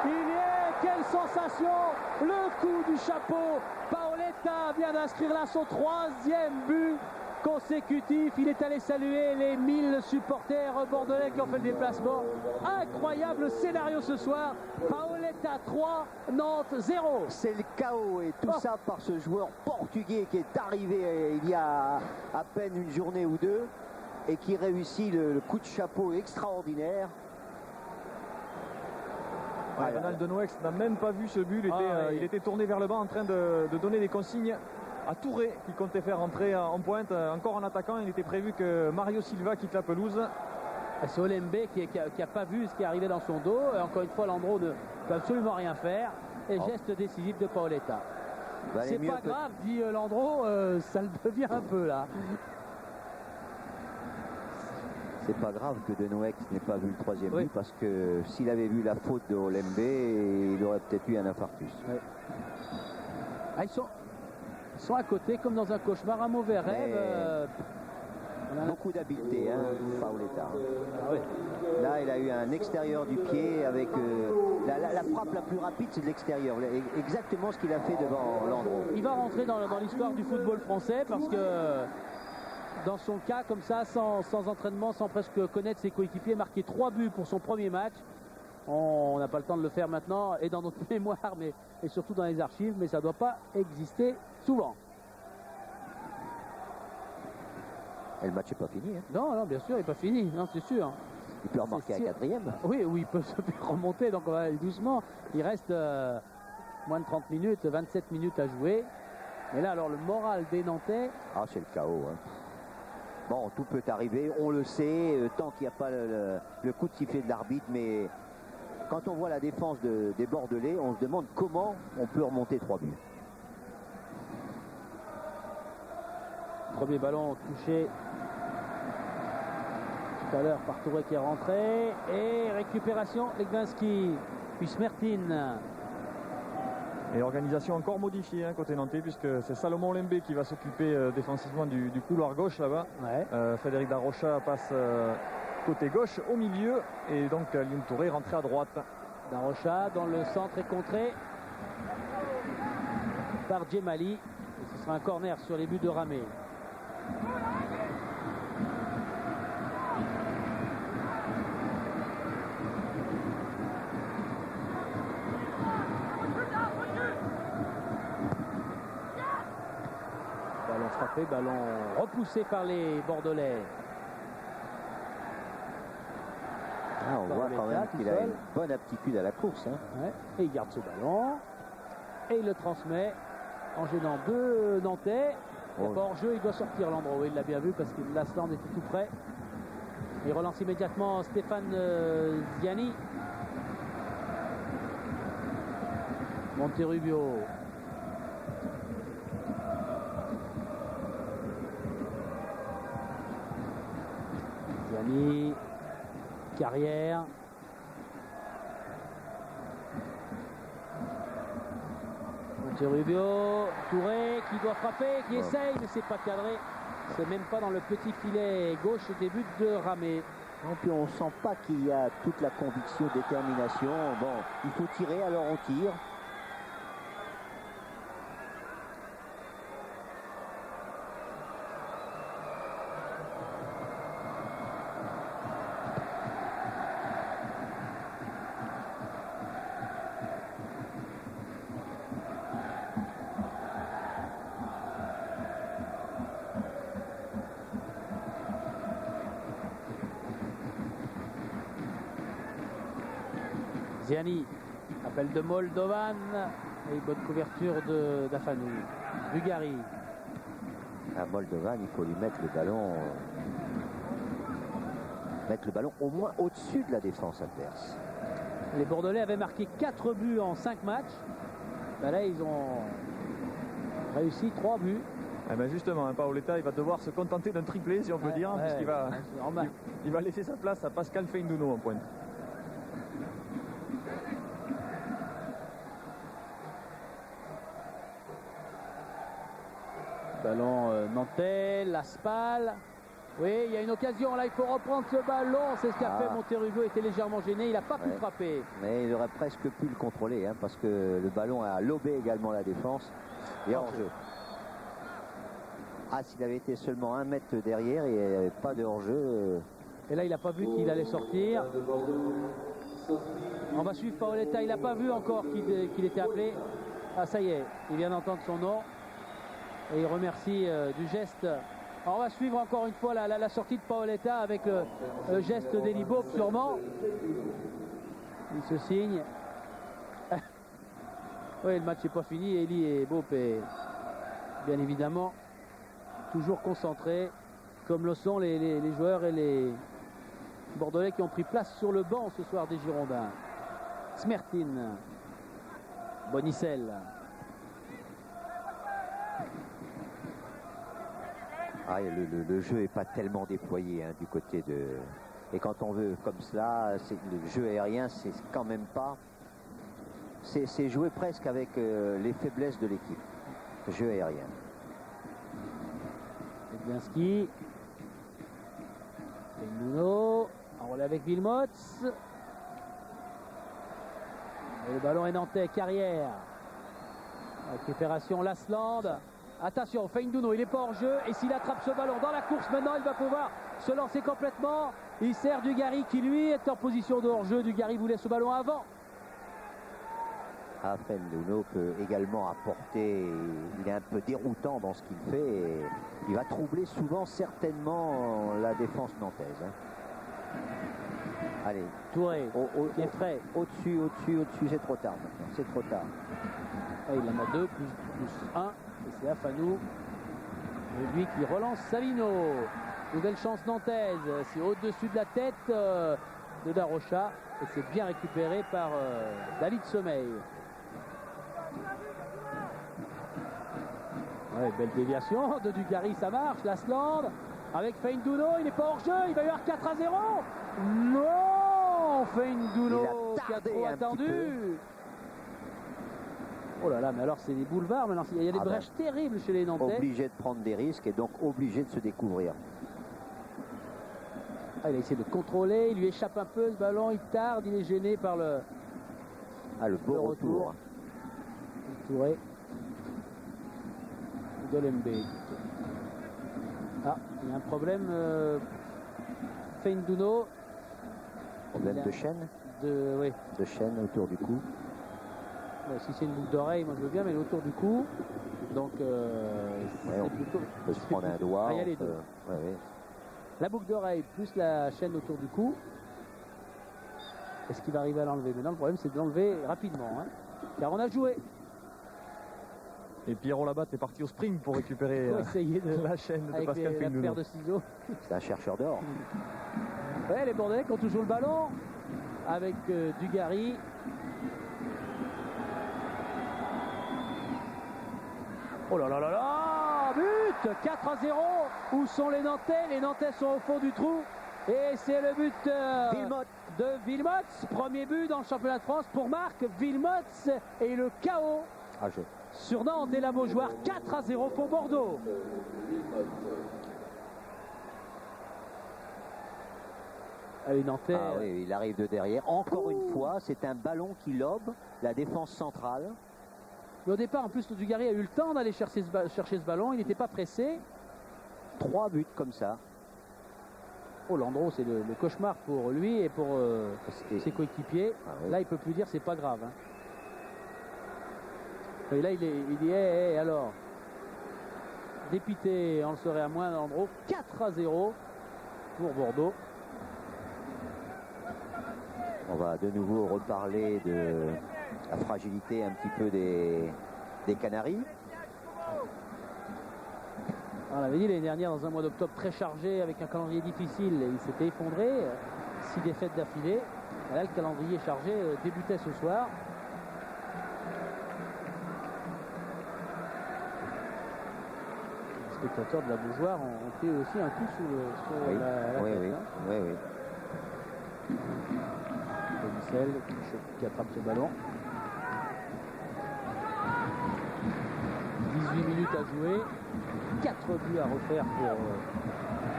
il y est, quelle sensation, le coup du chapeau. Paoletta vient d'inscrire là son 3e but consécutif. Il est allé saluer les 1000 supporters bordelais qui ont fait le déplacement. Incroyable scénario ce soir. Paoletta 3, Nantes 0. C'est le chaos et tout ça par ce joueur portugais qui est arrivé il y a à peine une journée ou deux et qui réussit le coup de chapeau extraordinaire. Ronald de Noëx n'a même pas vu ce but. Il était tourné vers le bas en train de donner des consignes à Touré qui comptait faire entrer en pointe encore en attaquant. Il était prévu que Mario Silva quitte la pelouse. C'est Olembe qui n'a pas vu ce qui est arrivé dans son dos. Et encore une fois, Landreau ne peut absolument rien faire. Et geste décisif de Paoletta. C'est pas grave, dit Landreau, ça le devient un peu là. C'est pas grave que De Noëx n'ait pas vu le 3e but parce que s'il avait vu la faute de Olembe, il aurait peut-être eu un infarctus. Ah, ils sont à côté comme dans un cauchemar, un mauvais rêve. Beaucoup d'habileté, hein, Paoletta. Là, il a eu un extérieur du pied avec la frappe la plus rapide, c'est de l'extérieur. Exactement ce qu'il a fait devant Landreau. Il va rentrer dans l'histoire du football français parce que dans son cas, comme ça, sans entraînement, sans presque connaître ses coéquipiers, marqué 3 buts pour son premier match. On n'a pas le temps de le faire maintenant et dans notre mémoire, et surtout dans les archives, mais ça ne doit pas exister souvent. Et le match n'est pas fini. Hein. Non, bien sûr, il n'est pas fini, non, c'est sûr. Il peut remarquer un 4e. Oui, il peut se faire remonter, donc on va aller doucement. Il reste moins de 30 minutes, 27 minutes à jouer. Mais là, alors, le moral des Nantais... Ah, c'est le chaos. Hein. Bon, tout peut arriver, on le sait, tant qu'il n'y a pas le coup de sifflet de l'arbitre, mais quand on voit la défense des Bordelais, on se demande comment on peut remonter 3 buts. Premier ballon touché tout à l'heure par Touré qui est rentré. Et récupération, Leglinski, puis Smertin. Et organisation encore modifiée côté nantais, puisque c'est Salomon Lembe qui va s'occuper défensivement du couloir gauche là-bas. Frédéric Darocha passe côté gauche au milieu. Et donc Lyon Touré rentré à droite. Darocha dans le centre est contré par Djemali. Et ce sera un corner sur les buts de Ramé. Ballon frappé, ballon repoussé par les Bordelais. Ah, on voit quand même qu'il a une bonne aptitude à la course. Hein. Ouais. Et il garde ce ballon. Et il le transmet en gênant deux Nantais. Il n'est pas hors jeu, il doit sortir l'endroit. Il l'a bien vu parce que l'Asland était tout près. Il relance immédiatement Stéphane Ziani. Monterrubio. Ziani. Carrière. Monterrubio. Touré qui doit frapper, qui essaye, mais c'est pas cadré. C'est même pas dans le petit filet gauche des buts de Ramé. Et puis on sent pas qu'il y a toute la conviction, détermination. Bon, il faut tirer, alors on tire. Ziani, appel de Moldovan et bonne couverture d'Afanou. Bugari. À Moldovan, il faut lui mettre le ballon au moins au-dessus de la défense adverse. Les Bordelais avaient marqué 4 buts en 5 matchs. Ben là, ils ont réussi 3 buts. Eh ben justement, hein, Paoletta, il va devoir se contenter d'un triplé, si on peut dire, puisqu'il il va laisser sa place à Pascal Feindouno en pointe. Ballon nantais, Laspal. Oui, il y a une occasion là, il faut reprendre ce ballon. C'est ce qu'a fait Monterrubio, était légèrement gêné, il n'a pas pu frapper. Mais il aurait presque pu le contrôler, hein, parce que le ballon a lobé également la défense. Et hors-jeu. Ah, s'il avait été seulement 1 mètre derrière, il n'y avait pas de hors-jeu. Et là, il n'a pas vu qu'il allait sortir. On va suivre Paoletta, il n'a pas vu encore qu'il était appelé. Ah, ça y est, il vient d'entendre son nom. Et il remercie du geste. Alors, on va suivre encore une fois la sortie de Paoletta avec le geste d'Eli Bob sûrement. Il se signe. Oui, le match n'est pas fini. Eli et Bob est bien évidemment toujours concentrés, comme le sont les joueurs et les Bordelais qui ont pris place sur le banc ce soir des Girondins. Smertin, Bonicel. Ah, le jeu n'est pas tellement déployé, hein, du côté de... Et quand on veut comme cela, le jeu aérien, c'est quand même pas... C'est jouer presque avec les faiblesses de l'équipe. Le jeu aérien. Edlinski. Nuno. En relais avec Vilmots. Et le ballon est nantais. Carrière. Récupération Lasland. Attention, Feindouno, il n'est pas hors jeu. Et s'il attrape ce ballon dans la course maintenant, il va pouvoir se lancer complètement. Il sert Dugarry qui lui est en position de hors jeu. Dugarry voulait ce ballon avant. Ah, Feindouno peut également apporter. Il est un peu déroutant dans ce qu'il fait. Et il va troubler souvent certainement la défense nantaise. Hein. Allez, Touré, qui est frais. Au-dessus, c'est trop tard maintenant. C'est trop tard. Et il en a 2 plus 1. Et c'est Afanou. Et lui qui relance Savino. Nouvelle chance nantaise. C'est au-dessus de la tête de Darocha. Et c'est bien récupéré par David Sommeil. Ouais, belle déviation de Dugarry, ça marche. Lasland avec Feindouno, il n'est pas hors jeu. Il va y avoir 4-0. Non, Feindouno qui a trop attendu. Oh là là, mais alors c'est des boulevards maintenant. Il y a des brèches terribles chez les Nantais. Obligé de prendre des risques et donc obligé de se découvrir. Ah, il a essayé de contrôler, il lui échappe un peu ce ballon, il tarde, il est gêné par le, le beau retour. Touré. Golembe. Ah, il y a un problème. Feindouno. Problème de chaîne. Oui. De chaîne autour du cou. Si c'est une boucle d'oreille, moi je veux bien, mais autour du cou. Donc, on peut se prendre un doigt. Ah, il y a les deux. La boucle d'oreille plus la chaîne autour du cou. Est-ce qu'il va arriver à l'enlever? Maintenant, le problème, c'est de l'enlever rapidement. Hein, car on a joué. Et Pierrot Labatte est parti au sprint pour récupérer la chaîne de Pascal Feindouno. La paire de ciseaux. C'est un chercheur d'or. Ouais, les Bordelais qui ont toujours le ballon avec Dugarry. Oh là là là là, but 4-0. Où sont les Nantais? Les Nantais sont au fond du trou. Et c'est le but de Wilmots. Premier but dans le championnat de France pour Marc Wilmots. Et le chaos sur Nantes et la Beaujoire. 4-0 pour Bordeaux. Allez, Nantais. Ah oui, il arrive de derrière. Encore une fois, c'est un ballon qui lobe la défense centrale. Mais au départ, en plus, Dugarry a eu le temps d'aller chercher ce ballon. Il n'était pas pressé. 3 buts comme ça. Oh, Landreau, c'est le cauchemar pour lui et pour ses coéquipiers. Ah, oui. Là, il peut plus dire c'est pas grave. Hein. Et là, il dit hey, alors, dépité, on le serait à moins, Landreau. 4-0 pour Bordeaux. On va de nouveau reparler de la fragilité un petit peu des Canaries. On l'avait dit l'année dernière, dans un mois d'octobre très chargé, avec un calendrier difficile, il s'était effondré. 6 défaites d'affilée. Là, le calendrier chargé débutait ce soir. Les spectateurs de la Beaujoire ont fait aussi un coup sur la tête. Oui. Michel qui attrape ce ballon. 18 minutes à jouer. 4 buts à refaire pour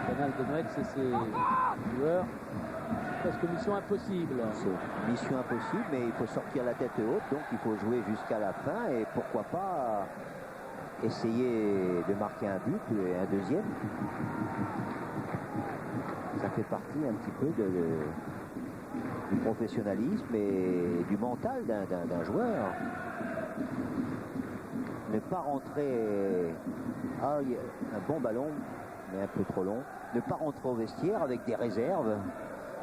Canal de Metz et ses joueurs. Presque mission impossible. C'est mission impossible, mais il faut sortir la tête haute, donc il faut jouer jusqu'à la fin et pourquoi pas essayer de marquer un but et un deuxième. Ça fait partie un petit peu du professionnalisme et du mental d'un joueur. Ne pas rentrer un bon ballon mais un peu trop long, ne pas rentrer au vestiaire avec des réserves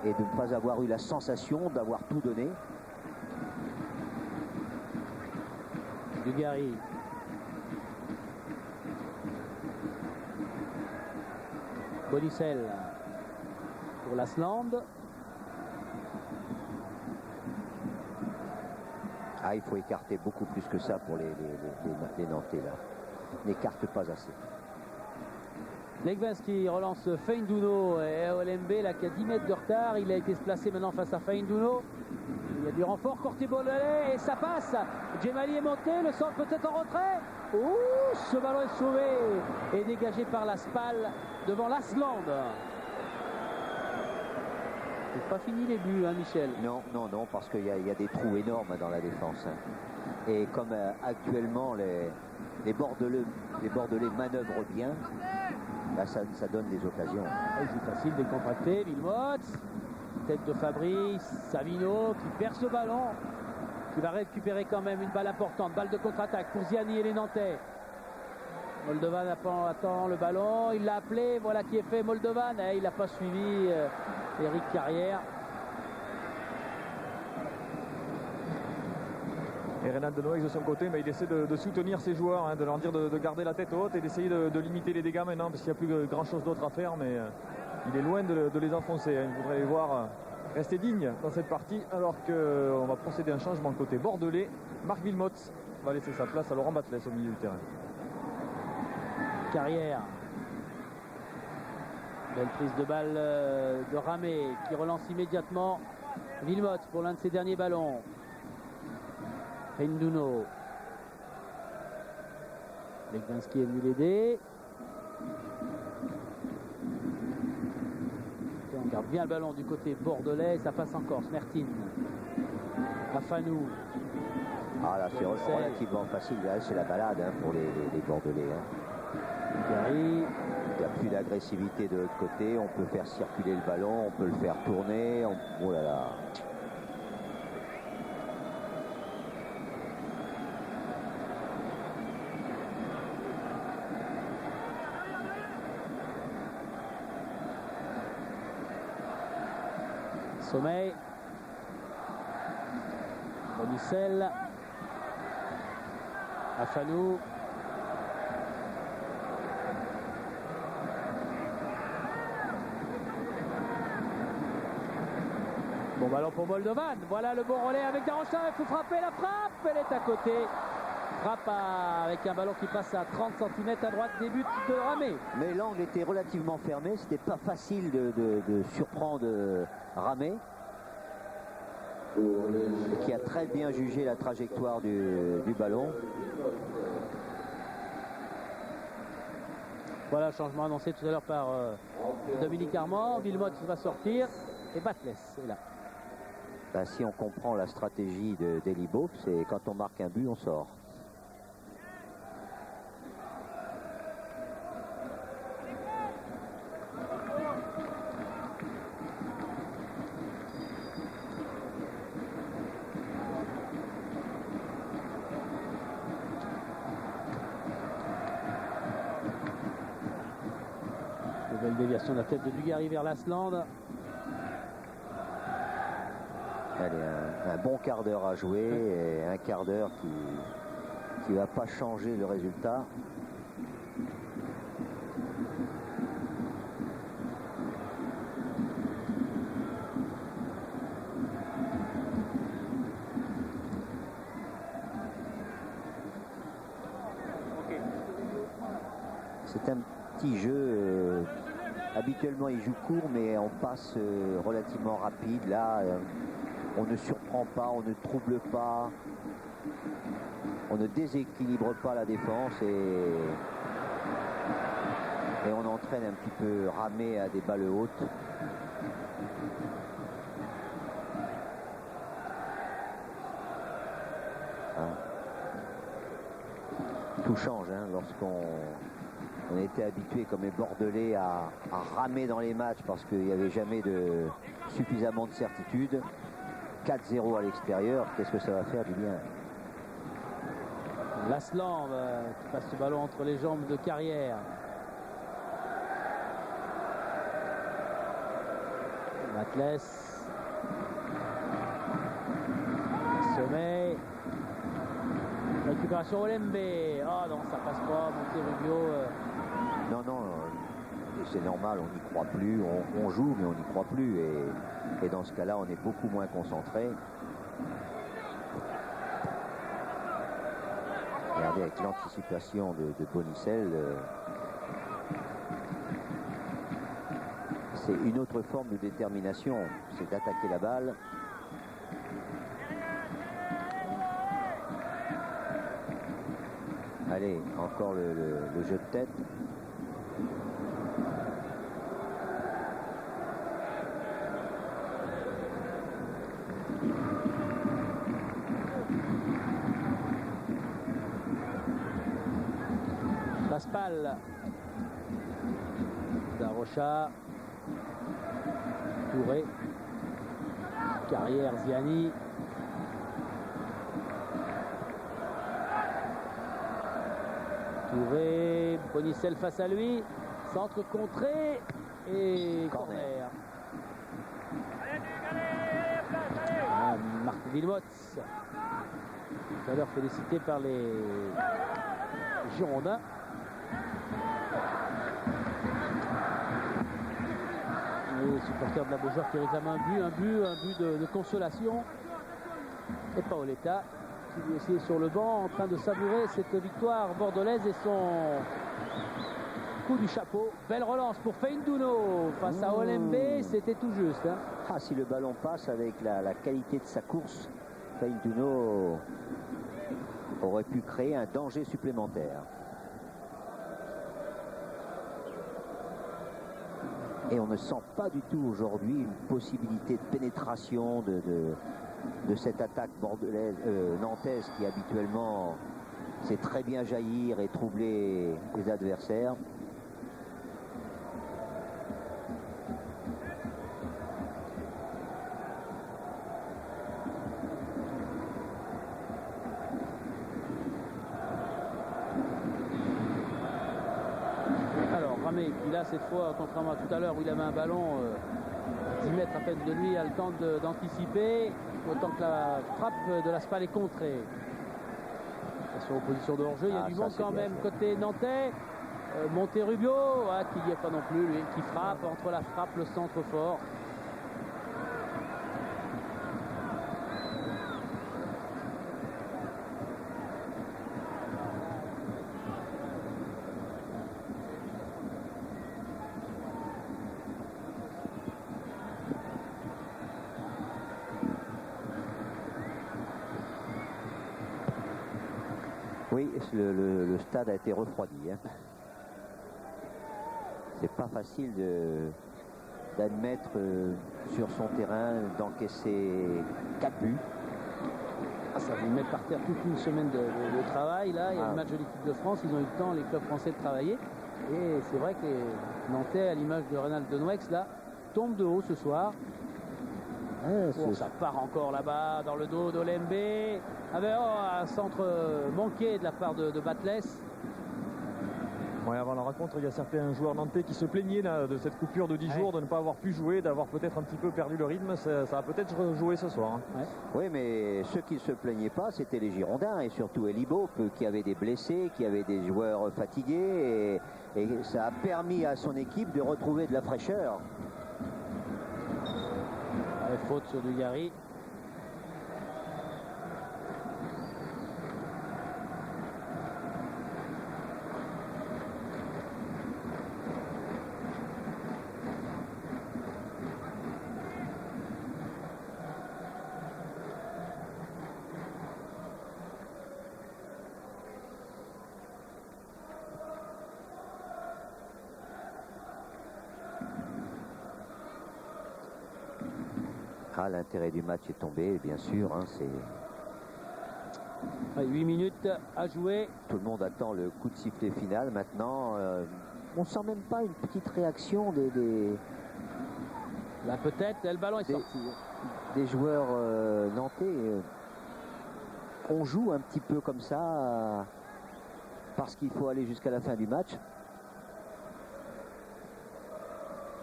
et de ne pas avoir eu la sensation d'avoir tout donné. Dugarry. Bonicel pour l'Asland. Ah, il faut écarter beaucoup plus que ça pour les Nantais là. N'écarte pas assez. Legvens qui relance Feindouno et Olembe là qui a 10 mètres de retard. Il a été placé maintenant face à Feindouno. Il y a du renfort, Corté-Bollet et ça passe. Djemali est monté, le centre peut-être en retrait. Ouh, ce ballon est sauvé et dégagé par la Spal devant l'Asland. C'est pas fini les buts, hein, Michel? Non, parce qu'il y a des trous énormes dans la défense. Et comme actuellement les Bordelais manœuvrent bien, là, ça donne des occasions. C'est facile, décontracté. Wilmots, tête de Fabrice, Savino qui perd ce ballon, qui va récupérer quand même une balle importante. Balle de contre-attaque pour Ziani et les Nantais. Moldovan attend le ballon, il l'a appelé, voilà qui est fait Moldovan. Il n'a pas suivi Eric Carrière. Et Renan Denoix de son côté, mais il essaie de soutenir ses joueurs, hein, de leur dire de garder la tête haute et d'essayer de limiter les dégâts maintenant, parce qu'il n'y a plus grand chose d'autre à faire, mais il est loin de les enfoncer. Hein. Il voudrait les voir rester dignes dans cette partie, alors qu'on va procéder à un changement côté bordelais. Marc Wilmots va laisser sa place à Laurent Batles au milieu du terrain. Carrière. Belle prise de balle de Ramé qui relance immédiatement Wilmots pour l'un de ses derniers ballons. Feindouno. Legwinski est venu l'aider. On garde bien le ballon du côté bordelais. Ça passe encore. Smertin. Afanou. Ah là, c'est relativement facile. Là, c'est la balade hein, pour les Bordelais. Hein. Il n'y a plus d'agressivité de l'autre côté. On peut faire circuler le ballon. On peut le faire tourner. Oh là là. Sommeil. Bonicel. Afanou. Bon ballon pour Moldovan. Voilà le bon relais avec Darocha. Il faut frapper la frappe. Elle est à côté. Frappe avec un ballon qui passe à 30 cm à droite. Début de Ramé. Mais l'angle était relativement fermé. C'était pas facile de surprendre Ramé. Qui a très bien jugé la trajectoire du ballon. Voilà, changement annoncé tout à l'heure par Dominique Armand. Villemotte va sortir et Batles est là. Ben, si on comprend la stratégie d'Eli Beauf, c'est quand on marque un but, on sort. Nouvelle déviation de la tête de Dugarry vers l'Asland. Allez, un bon quart d'heure à jouer et un quart d'heure qui va pas changer le résultat. C'est un petit jeu. Habituellement, il joue court, mais on passe relativement rapide. Là, on ne surprend pas, on ne trouble pas, on ne déséquilibre pas la défense et on entraîne un petit peu Ramé à des balles hautes. Hein. Tout change hein, lorsqu'on était habitué comme les Bordelais à ramer dans les matchs parce qu'il n'y avait jamais suffisamment de certitude. 4-0 à l'extérieur, qu'est-ce que ça va faire du bien? L'Aslan qui passe ce ballon entre les jambes de Carrière. Batles. Sommet. Récupération Olembe. Oh non, ça passe pas. Monterrubio. Non, non, c'est normal, on n'y croit plus. On joue, mais on n'y croit plus. Et dans ce cas-là, on est beaucoup moins concentré. Regardez avec l'anticipation de Bonicel. C'est une autre forme de détermination. C'est d'attaquer la balle. Allez, encore le jeu de tête. Pascal. Darocha. Touré. Carrière Ziani. Touré. Bonicel face à lui. Centre contré. Et corner. Marc Villemotte. Tout à l'heure félicité par les Girondins. Les supporters de la Beaujoire qui réclament un but de consolation. Et Paoletta qui lui aussi est sur le banc en train de savourer cette victoire bordelaise et son coup du chapeau. Belle relance pour Feindouno face à Olembe, c'était tout juste. Hein. Ah, si le ballon passe avec la qualité de sa course, Feindouno aurait pu créer un danger supplémentaire. Et on ne sent pas du tout aujourd'hui une possibilité de pénétration de cette attaque bordelaise, nantaise qui habituellement sait très bien jaillir et troubler les adversaires. Qui là cette fois, contrairement à tout à l'heure où il avait un ballon 10 mètres à peine de lui, a le temps d'anticiper, autant que la frappe de la Spal est contrée. Sur opposition de hors-jeu, il y a du monde quand même côté nantais. Monterrubio, qui n'y est pas non plus, lui, qui frappe entre la frappe, le centre fort. Oui, le stade a été refroidi. Hein. C'est pas facile d'admettre sur son terrain d'encaisser 4 buts. Ça vous met par terre toute une semaine de travail. Là, il y a le match de l'équipe de France. Ils ont eu le temps, les clubs français, de travailler. Et c'est vrai que les Nantais, à l'image de Reynald Denouex, là, tombent de haut ce soir. Ça part encore là-bas dans le dos d'Olembe. Un centre manqué de la part de Batles. Ouais, avant la rencontre, il y a certains joueurs nantais qui se plaignaient là, de cette coupure de 10 jours, de ne pas avoir pu jouer, d'avoir peut-être un petit peu perdu le rythme. Ça a peut-être joué ce soir. Hein. Ouais. Oui, mais ceux qui ne se plaignaient pas, c'était les Girondins et surtout Elibo, qui avait des blessés, qui avait des joueurs fatigués. Et ça a permis à son équipe de retrouver de la fraîcheur. Faute sur Dugarry. L'intérêt du match est tombé, bien sûr. Hein, 8 minutes à jouer. Tout le monde attend le coup de sifflet final. Maintenant, on sent même pas une petite réaction Là peut-être, le ballon est sorti. Des joueurs nantais. On joue un petit peu comme ça parce qu'il faut aller jusqu'à la fin du match.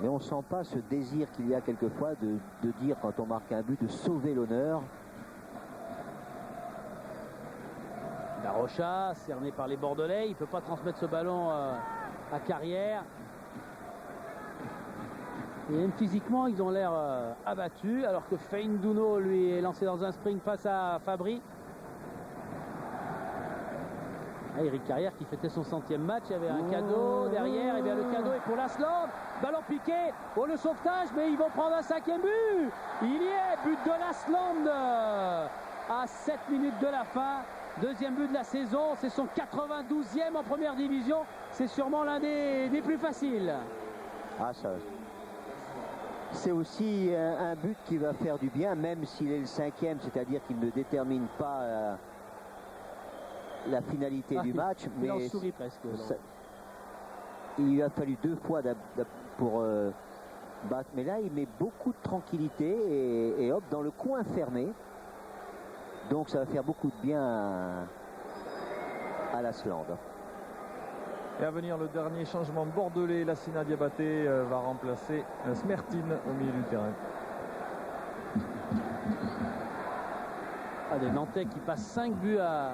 Mais on ne sent pas ce désir qu'il y a quelquefois de dire, quand on marque un but, de sauver l'honneur. Darocha, cerné par les Bordelais, il ne peut pas transmettre ce ballon à Carrière. Et même physiquement, ils ont l'air abattus, alors que Feindouno, lui, est lancé dans un sprint face à Fabry. Eric Carrière qui fêtait son 100e match, il y avait un cadeau derrière, et bien le cadeau est pour l'Asland. Ballon piqué, le sauvetage, mais ils vont prendre un 5e but. Il y est, but de l'Asland à 7 minutes de la fin. Deuxième but de la saison, c'est son 92e en première division. C'est sûrement l'un des plus faciles. C'est aussi un but qui va faire du bien, même s'il est le 5e, c'est-à-dire qu'il ne détermine pas la finalité du match. Mais on sourit presque. Il lui a fallu 2 fois pour battre, mais là il met beaucoup de tranquillité et hop, dans le coin fermé. Donc ça va faire beaucoup de bien à l'Asland. Et à venir le dernier changement bordelais, Lassina Diabaté va remplacer Smertine au milieu du terrain. Des Nantais qui passent 5 buts à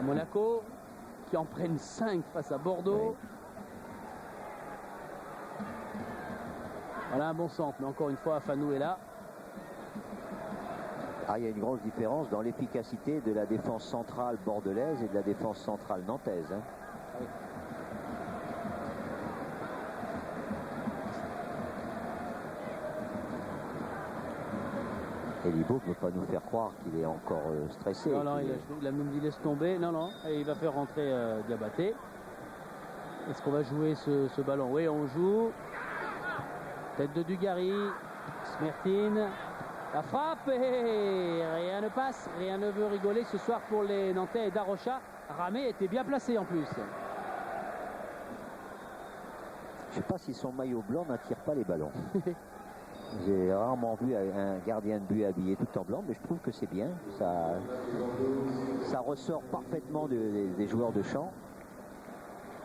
Monaco, qui en prennent 5 face à Bordeaux. Oui. Voilà un bon centre, mais encore une fois, Fanou est là. Il y a une grosse différence dans l'efficacité de la défense centrale bordelaise et de la défense centrale nantaise. Hein. Oui. Elibo ne peut pas nous faire croire qu'il est encore stressé. Non, il a même dit laisse tomber. Non, et il va faire rentrer Diabaté. Est-ce qu'on va jouer ce ballon? Oui, on joue. Tête de Dugarry, Smertin, la frappe et rien ne passe, rien ne veut rigoler ce soir pour les Nantais et Darocha. Ramé était bien placé en plus. Je ne sais pas si son maillot blanc n'attire pas les ballons. J'ai rarement vu un gardien de but habillé tout en blanc, mais je trouve que c'est bien. Ça ressort parfaitement des joueurs de champ.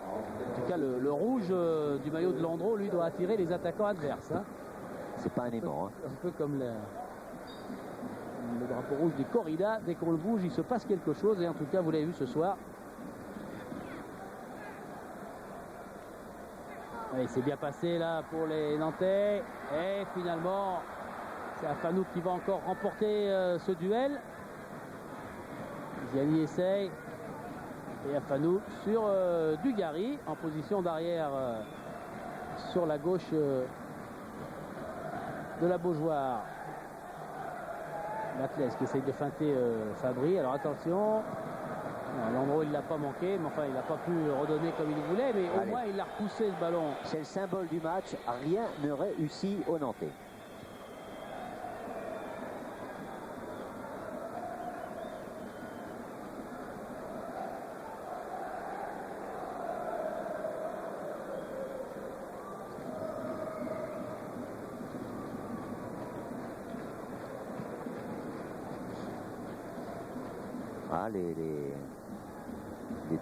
En tout cas, le rouge du maillot de Landreau, lui, doit attirer les attaquants adverses. Hein. C'est pas un aimant. Un peu comme le drapeau rouge du corrida. Dès qu'on le bouge, il se passe quelque chose. Et en tout cas, vous l'avez vu ce soir. Allez, c'est bien passé là pour les Nantais. Et finalement, c'est Afanou qui va encore remporter ce duel. Ziani essaye. Et Afanou sur Dugarry en position d'arrière sur la gauche de la Beaujoire. Latles qui essaye de feinter Fabry. Alors attention. Landreau il ne l'a pas manqué, mais enfin il n'a pas pu redonner comme il voulait, mais au moins il a repoussé ce ballon. C'est le symbole du match, rien ne réussit aux Nantais. Ah, les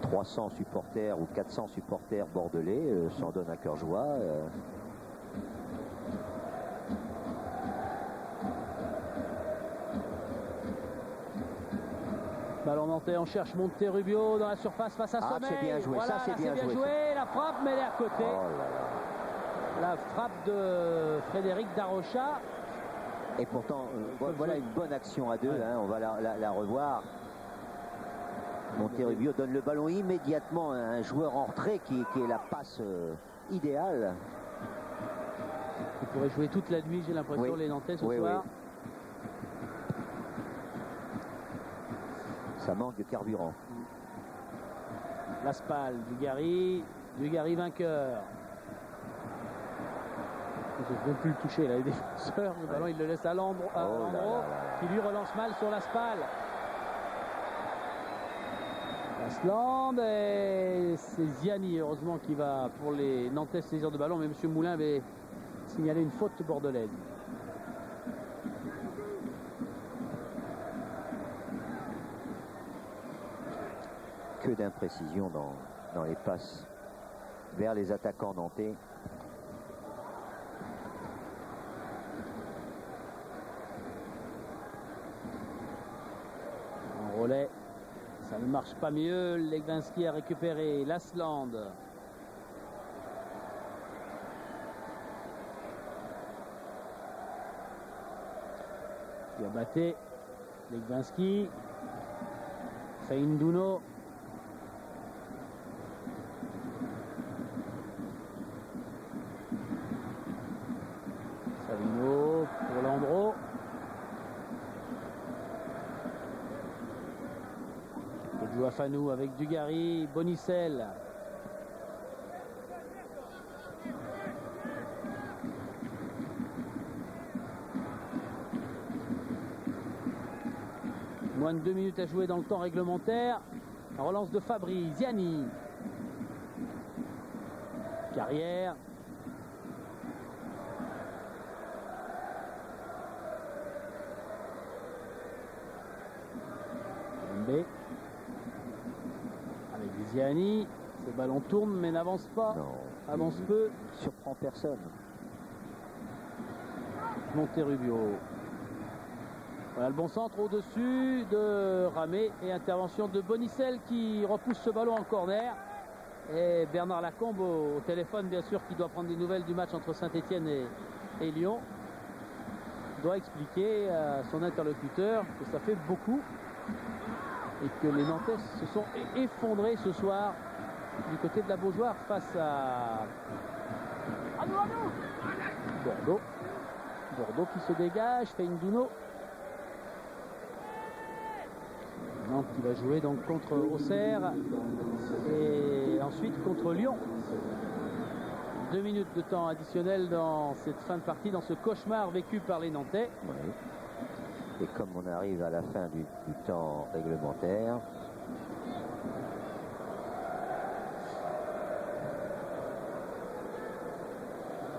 300 supporters ou 400 supporters bordelais s'en donnent à cœur joie. Ballon nantais, on cherche Monterrubio dans la surface face à Sommeil. C'est bien joué, voilà, ça c'est bien joué. La frappe, mais elle est à côté. Oh là là. La frappe de Frédéric Darocha. Et pourtant, voilà une bonne action à deux. Ouais. Hein, on va la revoir. Monterrubio donne le ballon immédiatement à un joueur en retrait qui est la passe idéale. Il pourrait jouer toute la nuit, j'ai l'impression, les Nantais ce soir. Oui. Ça manque de carburant. Laspal, Dugarry vainqueur. Je ne veux plus le toucher là, les défenseurs. Le ballon, il le laisse à Landreau, qui lui relance mal sur Laspal. Asland et c'est Ziani heureusement qui va pour les Nantais saisir de ballon, mais M. Moulin avait signalé une faute bordelaise. Que d'imprécision dans les passes vers les attaquants nantais. En relais. Ça ne marche pas mieux. Legwinski a récupéré Lasland. Diabaté. Legwinski. Feindouno. Savino pour Landreau. Afanou avec Dugarry, Bonicel. Moins de 2 minutes à jouer dans le temps réglementaire. La relance de Fabry, Ziani. Carrière. Mbé. Ziani, ce ballon tourne mais n'avance pas. Non, avance peu. Surprend personne. Monterrubio. Voilà le bon centre au-dessus de Ramé et intervention de Bonicel qui repousse ce ballon en corner. Et Bernard Lacombe au téléphone bien sûr qui doit prendre des nouvelles du match entre Saint-Etienne et Lyon. Doit expliquer à son interlocuteur que ça fait beaucoup. Et que les Nantais se sont effondrés ce soir du côté de la Beaujoire face à Bordeaux. Bordeaux qui se dégage, Feindouno. Nantes qui va jouer donc contre Auxerre et ensuite contre Lyon. 2 minutes de temps additionnel dans cette fin de partie, dans ce cauchemar vécu par les Nantais. Oui. Et comme on arrive à la fin du temps réglementaire,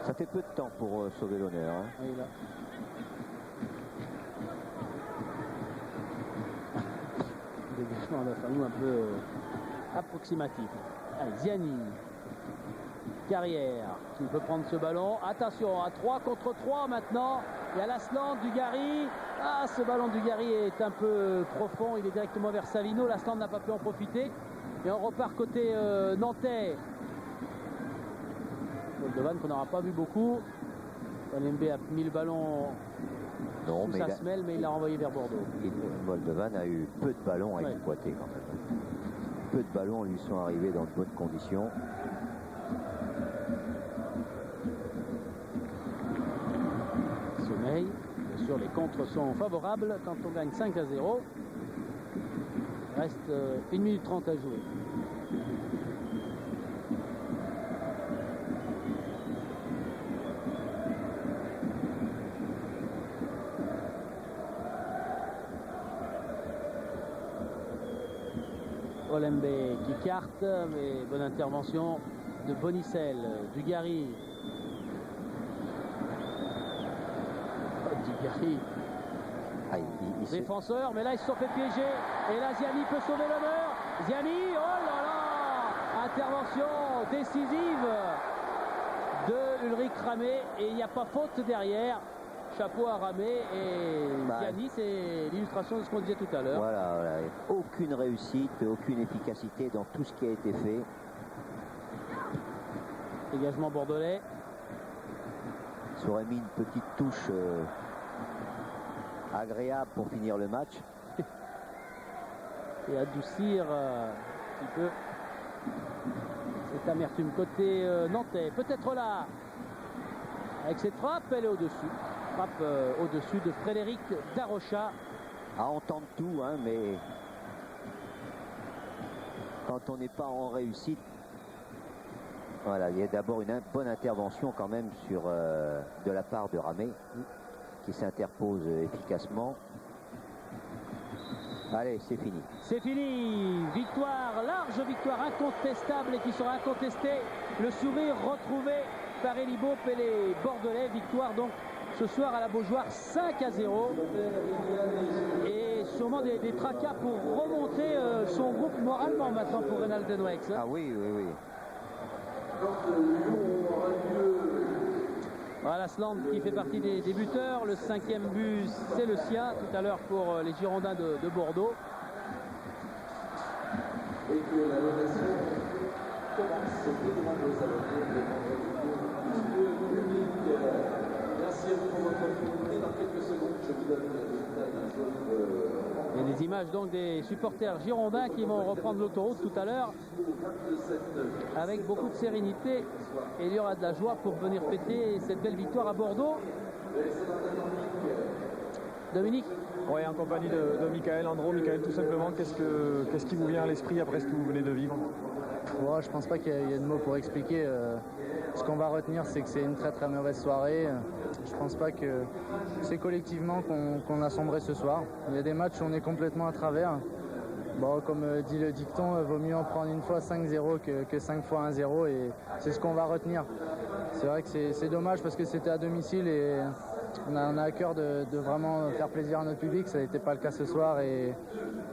ça fait peu de temps pour sauver l'honneur. Hein. Oui, là. Dégagement d'Affanou un peu approximatif. Allez, Ziani. Carrière qui peut prendre ce ballon. Attention, à 3 contre 3 maintenant. Il y a l'Asland du Gary. Ah, ce ballon du Gary est un peu profond. Il est directement vers Savino. L'Asland n'a pas pu en profiter. Et on repart côté nantais. Moldovan qu'on n'aura pas vu beaucoup. LMB a mis le ballon sous sa semelle, mais il l'a renvoyé vers Bordeaux. Moldovan a eu peu de ballons à exploiter quand même. Peu de ballons lui sont arrivés dans de bonnes conditions. Sommeil. Bien sûr, les contres sont favorables quand on gagne 5 à 0. Il reste 1 minute 30 à jouer. Olembe qui carte, mais bonne intervention de Bonicel, du Gary. Du Gary. Défenseur, mais là ils se sont fait piéger. Et là Ziani peut sauver l'honneur. Ziani, oh là là! Intervention décisive de Ulrich Ramé. Et il n'y a pas faute derrière. Chapeau à Ramé et Ziani, c'est l'illustration de ce qu'on disait tout à l'heure. Voilà, aucune réussite, aucune efficacité dans tout ce qui a été fait. Dégagement bordelais. Ça aurait mis une petite touche agréable pour finir le match. Et adoucir un petit peu cette amertume côté nantais. Peut-être là, avec cette frappe, elle est au-dessus. Frappe au-dessus de Frédéric Darocha. À entendre tout, hein, mais quand on n'est pas en réussite, voilà, il y a d'abord une bonne intervention quand même sur de la part de Ramé qui s'interpose efficacement. Allez, c'est fini. C'est fini. Victoire, large victoire incontestable et qui sera incontestée. Le sourire retrouvé par Elie Baup et les Bordelais. Victoire donc ce soir à la Beaujoire 5 à 0. Et sûrement des tracas pour remonter son groupe moralement maintenant pour Reynald Denwex. Ah oui. Voilà Sland qui fait partie des buteurs. Le 5e but, c'est le sien tout à l'heure pour les Girondins de Bordeaux. Et que la rotation commence au déroulement de sa Merci à vous pour votre fidélité. Dans quelques secondes, je vous donne le résultat de la zone. Il y a des images donc des supporters girondins qui vont reprendre l'autoroute tout à l'heure avec beaucoup de sérénité. Et il y aura de la joie pour venir fêter cette belle victoire à Bordeaux. Dominique? Oui, en compagnie de Michael, Andro. Michael, tout simplement, qu'est-ce qui vous vient à l'esprit après ce que vous venez de vivre? Ouais, je pense pas qu'il y ait de mots pour expliquer. Ce qu'on va retenir, c'est que c'est une très très mauvaise soirée. Je pense pas que c'est collectivement qu'on a sombré ce soir. Il y a des matchs où on est complètement à travers. Bon, comme dit le dicton, vaut mieux en prendre une fois 5-0 que 5 fois 1-0 et c'est ce qu'on va retenir. C'est vrai que c'est dommage parce que c'était à domicile et on a à cœur de vraiment faire plaisir à notre public. Ça n'était pas le cas ce soir et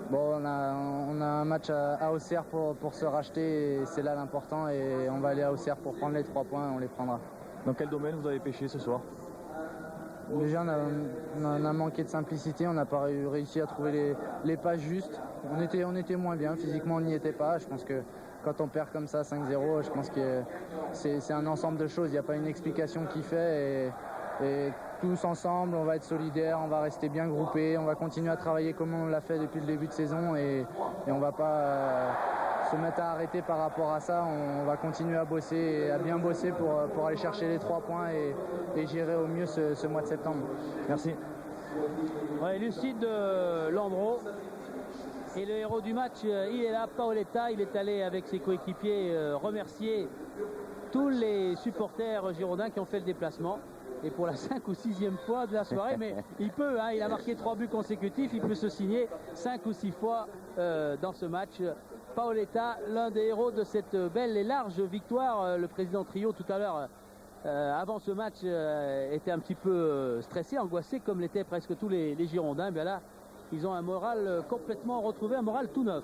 bon, on a un match à Auxerre pour se racheter et c'est là l'important et on va aller à Auxerre pour prendre les 3 points et on les prendra. Dans quel domaine vous avez pêché ce soir? Déjà, on a manqué de simplicité, on n'a pas réussi à trouver les passes justes. On était moins bien, physiquement on n'y était pas. Je pense que quand on perd comme ça 5-0, je pense que c'est un ensemble de choses. Il n'y a pas une explication qui fait et tous ensemble, on va être solidaires, on va rester bien groupés, on va continuer à travailler comme on l'a fait depuis le début de saison et on ne va pas se mettre à arrêter par rapport à ça. On va continuer à bosser, à bien bosser pour aller chercher les 3 points et gérer au mieux ce mois de septembre. Merci. Ouais, lucide Landreau. Et le héros du match, il est là, Paoletta. Il est allé avec ses coéquipiers remercier tous les supporters girondins qui ont fait le déplacement. Et pour la 5 ou 6e fois de la soirée, mais il peut, hein, il a marqué 3 buts consécutifs, il peut se signer 5 ou 6 fois dans ce match. Paoletta, l'un des héros de cette belle et large victoire. Le président Trio tout à l'heure, avant ce match, était un petit peu stressé, angoissé, comme l'étaient presque tous les Girondins. Bien là, ils ont un moral complètement retrouvé, un moral tout neuf.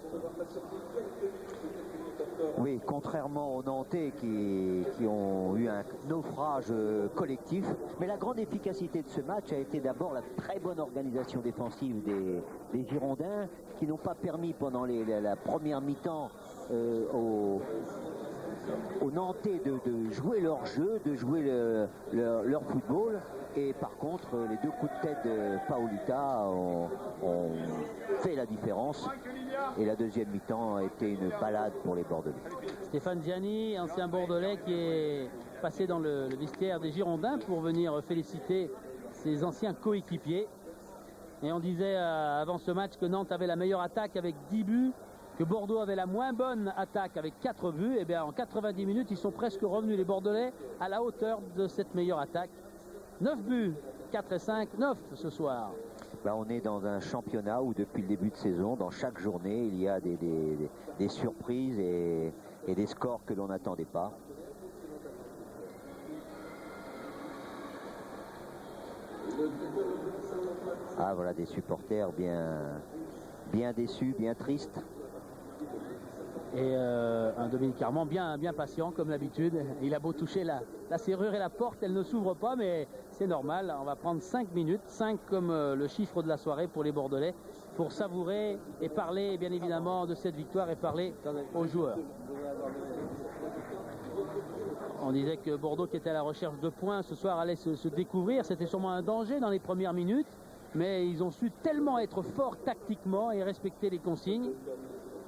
Oui, contrairement aux Nantais qui ont eu un naufrage collectif. Mais la grande efficacité de ce match a été d'abord la très bonne organisation défensive des Girondins, qui n'ont pas permis pendant la première mi-temps aux Nantais de jouer leur jeu, de jouer leur football. Et par contre, les 2 coups de tête de Paoletta ont fait la différence. Et la deuxième mi-temps a été une balade pour les Bordelais. Stéphane Gianni, ancien Bordelais, qui est passé dans le vestiaire des Girondins pour venir féliciter ses anciens coéquipiers. Et on disait avant ce match que Nantes avait la meilleure attaque avec 10 buts, que Bordeaux avait la moins bonne attaque avec 4 buts. Et bien en 90 minutes, ils sont presque revenus, les Bordelais, à la hauteur de cette meilleure attaque. 9 buts, 4 et 5, 9 ce soir. Là, on est dans un championnat où depuis le début de saison, dans chaque journée, il y a des surprises et des scores que l'on n'attendait pas. Ah voilà, des supporters bien déçus, bien tristes. Et un Dominique Armand bien patient comme d'habitude. Il a beau toucher la serrure et la porte, elle ne s'ouvre pas, mais c'est normal. On va prendre 5 minutes, 5 comme le chiffre de la soirée pour les Bordelais, pour savourer et parler bien évidemment de cette victoire et parler aux joueurs. On disait que Bordeaux, qui était à la recherche de points ce soir, allait se découvrir. C'était sûrement un danger dans les premières minutes, mais ils ont su tellement être forts tactiquement et respecter les consignes.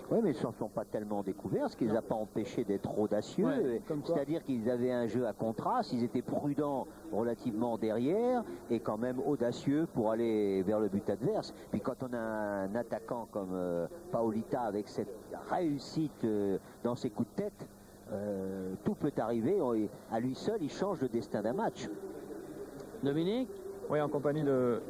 Oui, mais ils ne se sont pas tellement découverts, ce qui ne les a pas empêchés d'être audacieux. Ouais, c'est-à-dire qu'ils avaient un jeu à contraste, ils étaient prudents relativement derrière et quand même audacieux pour aller vers le but adverse. Puis quand on a un attaquant comme Paoletta avec cette réussite dans ses coups de tête, tout peut arriver. À lui seul, il change le destin d'un match. Dominique ? Oui, en compagnie de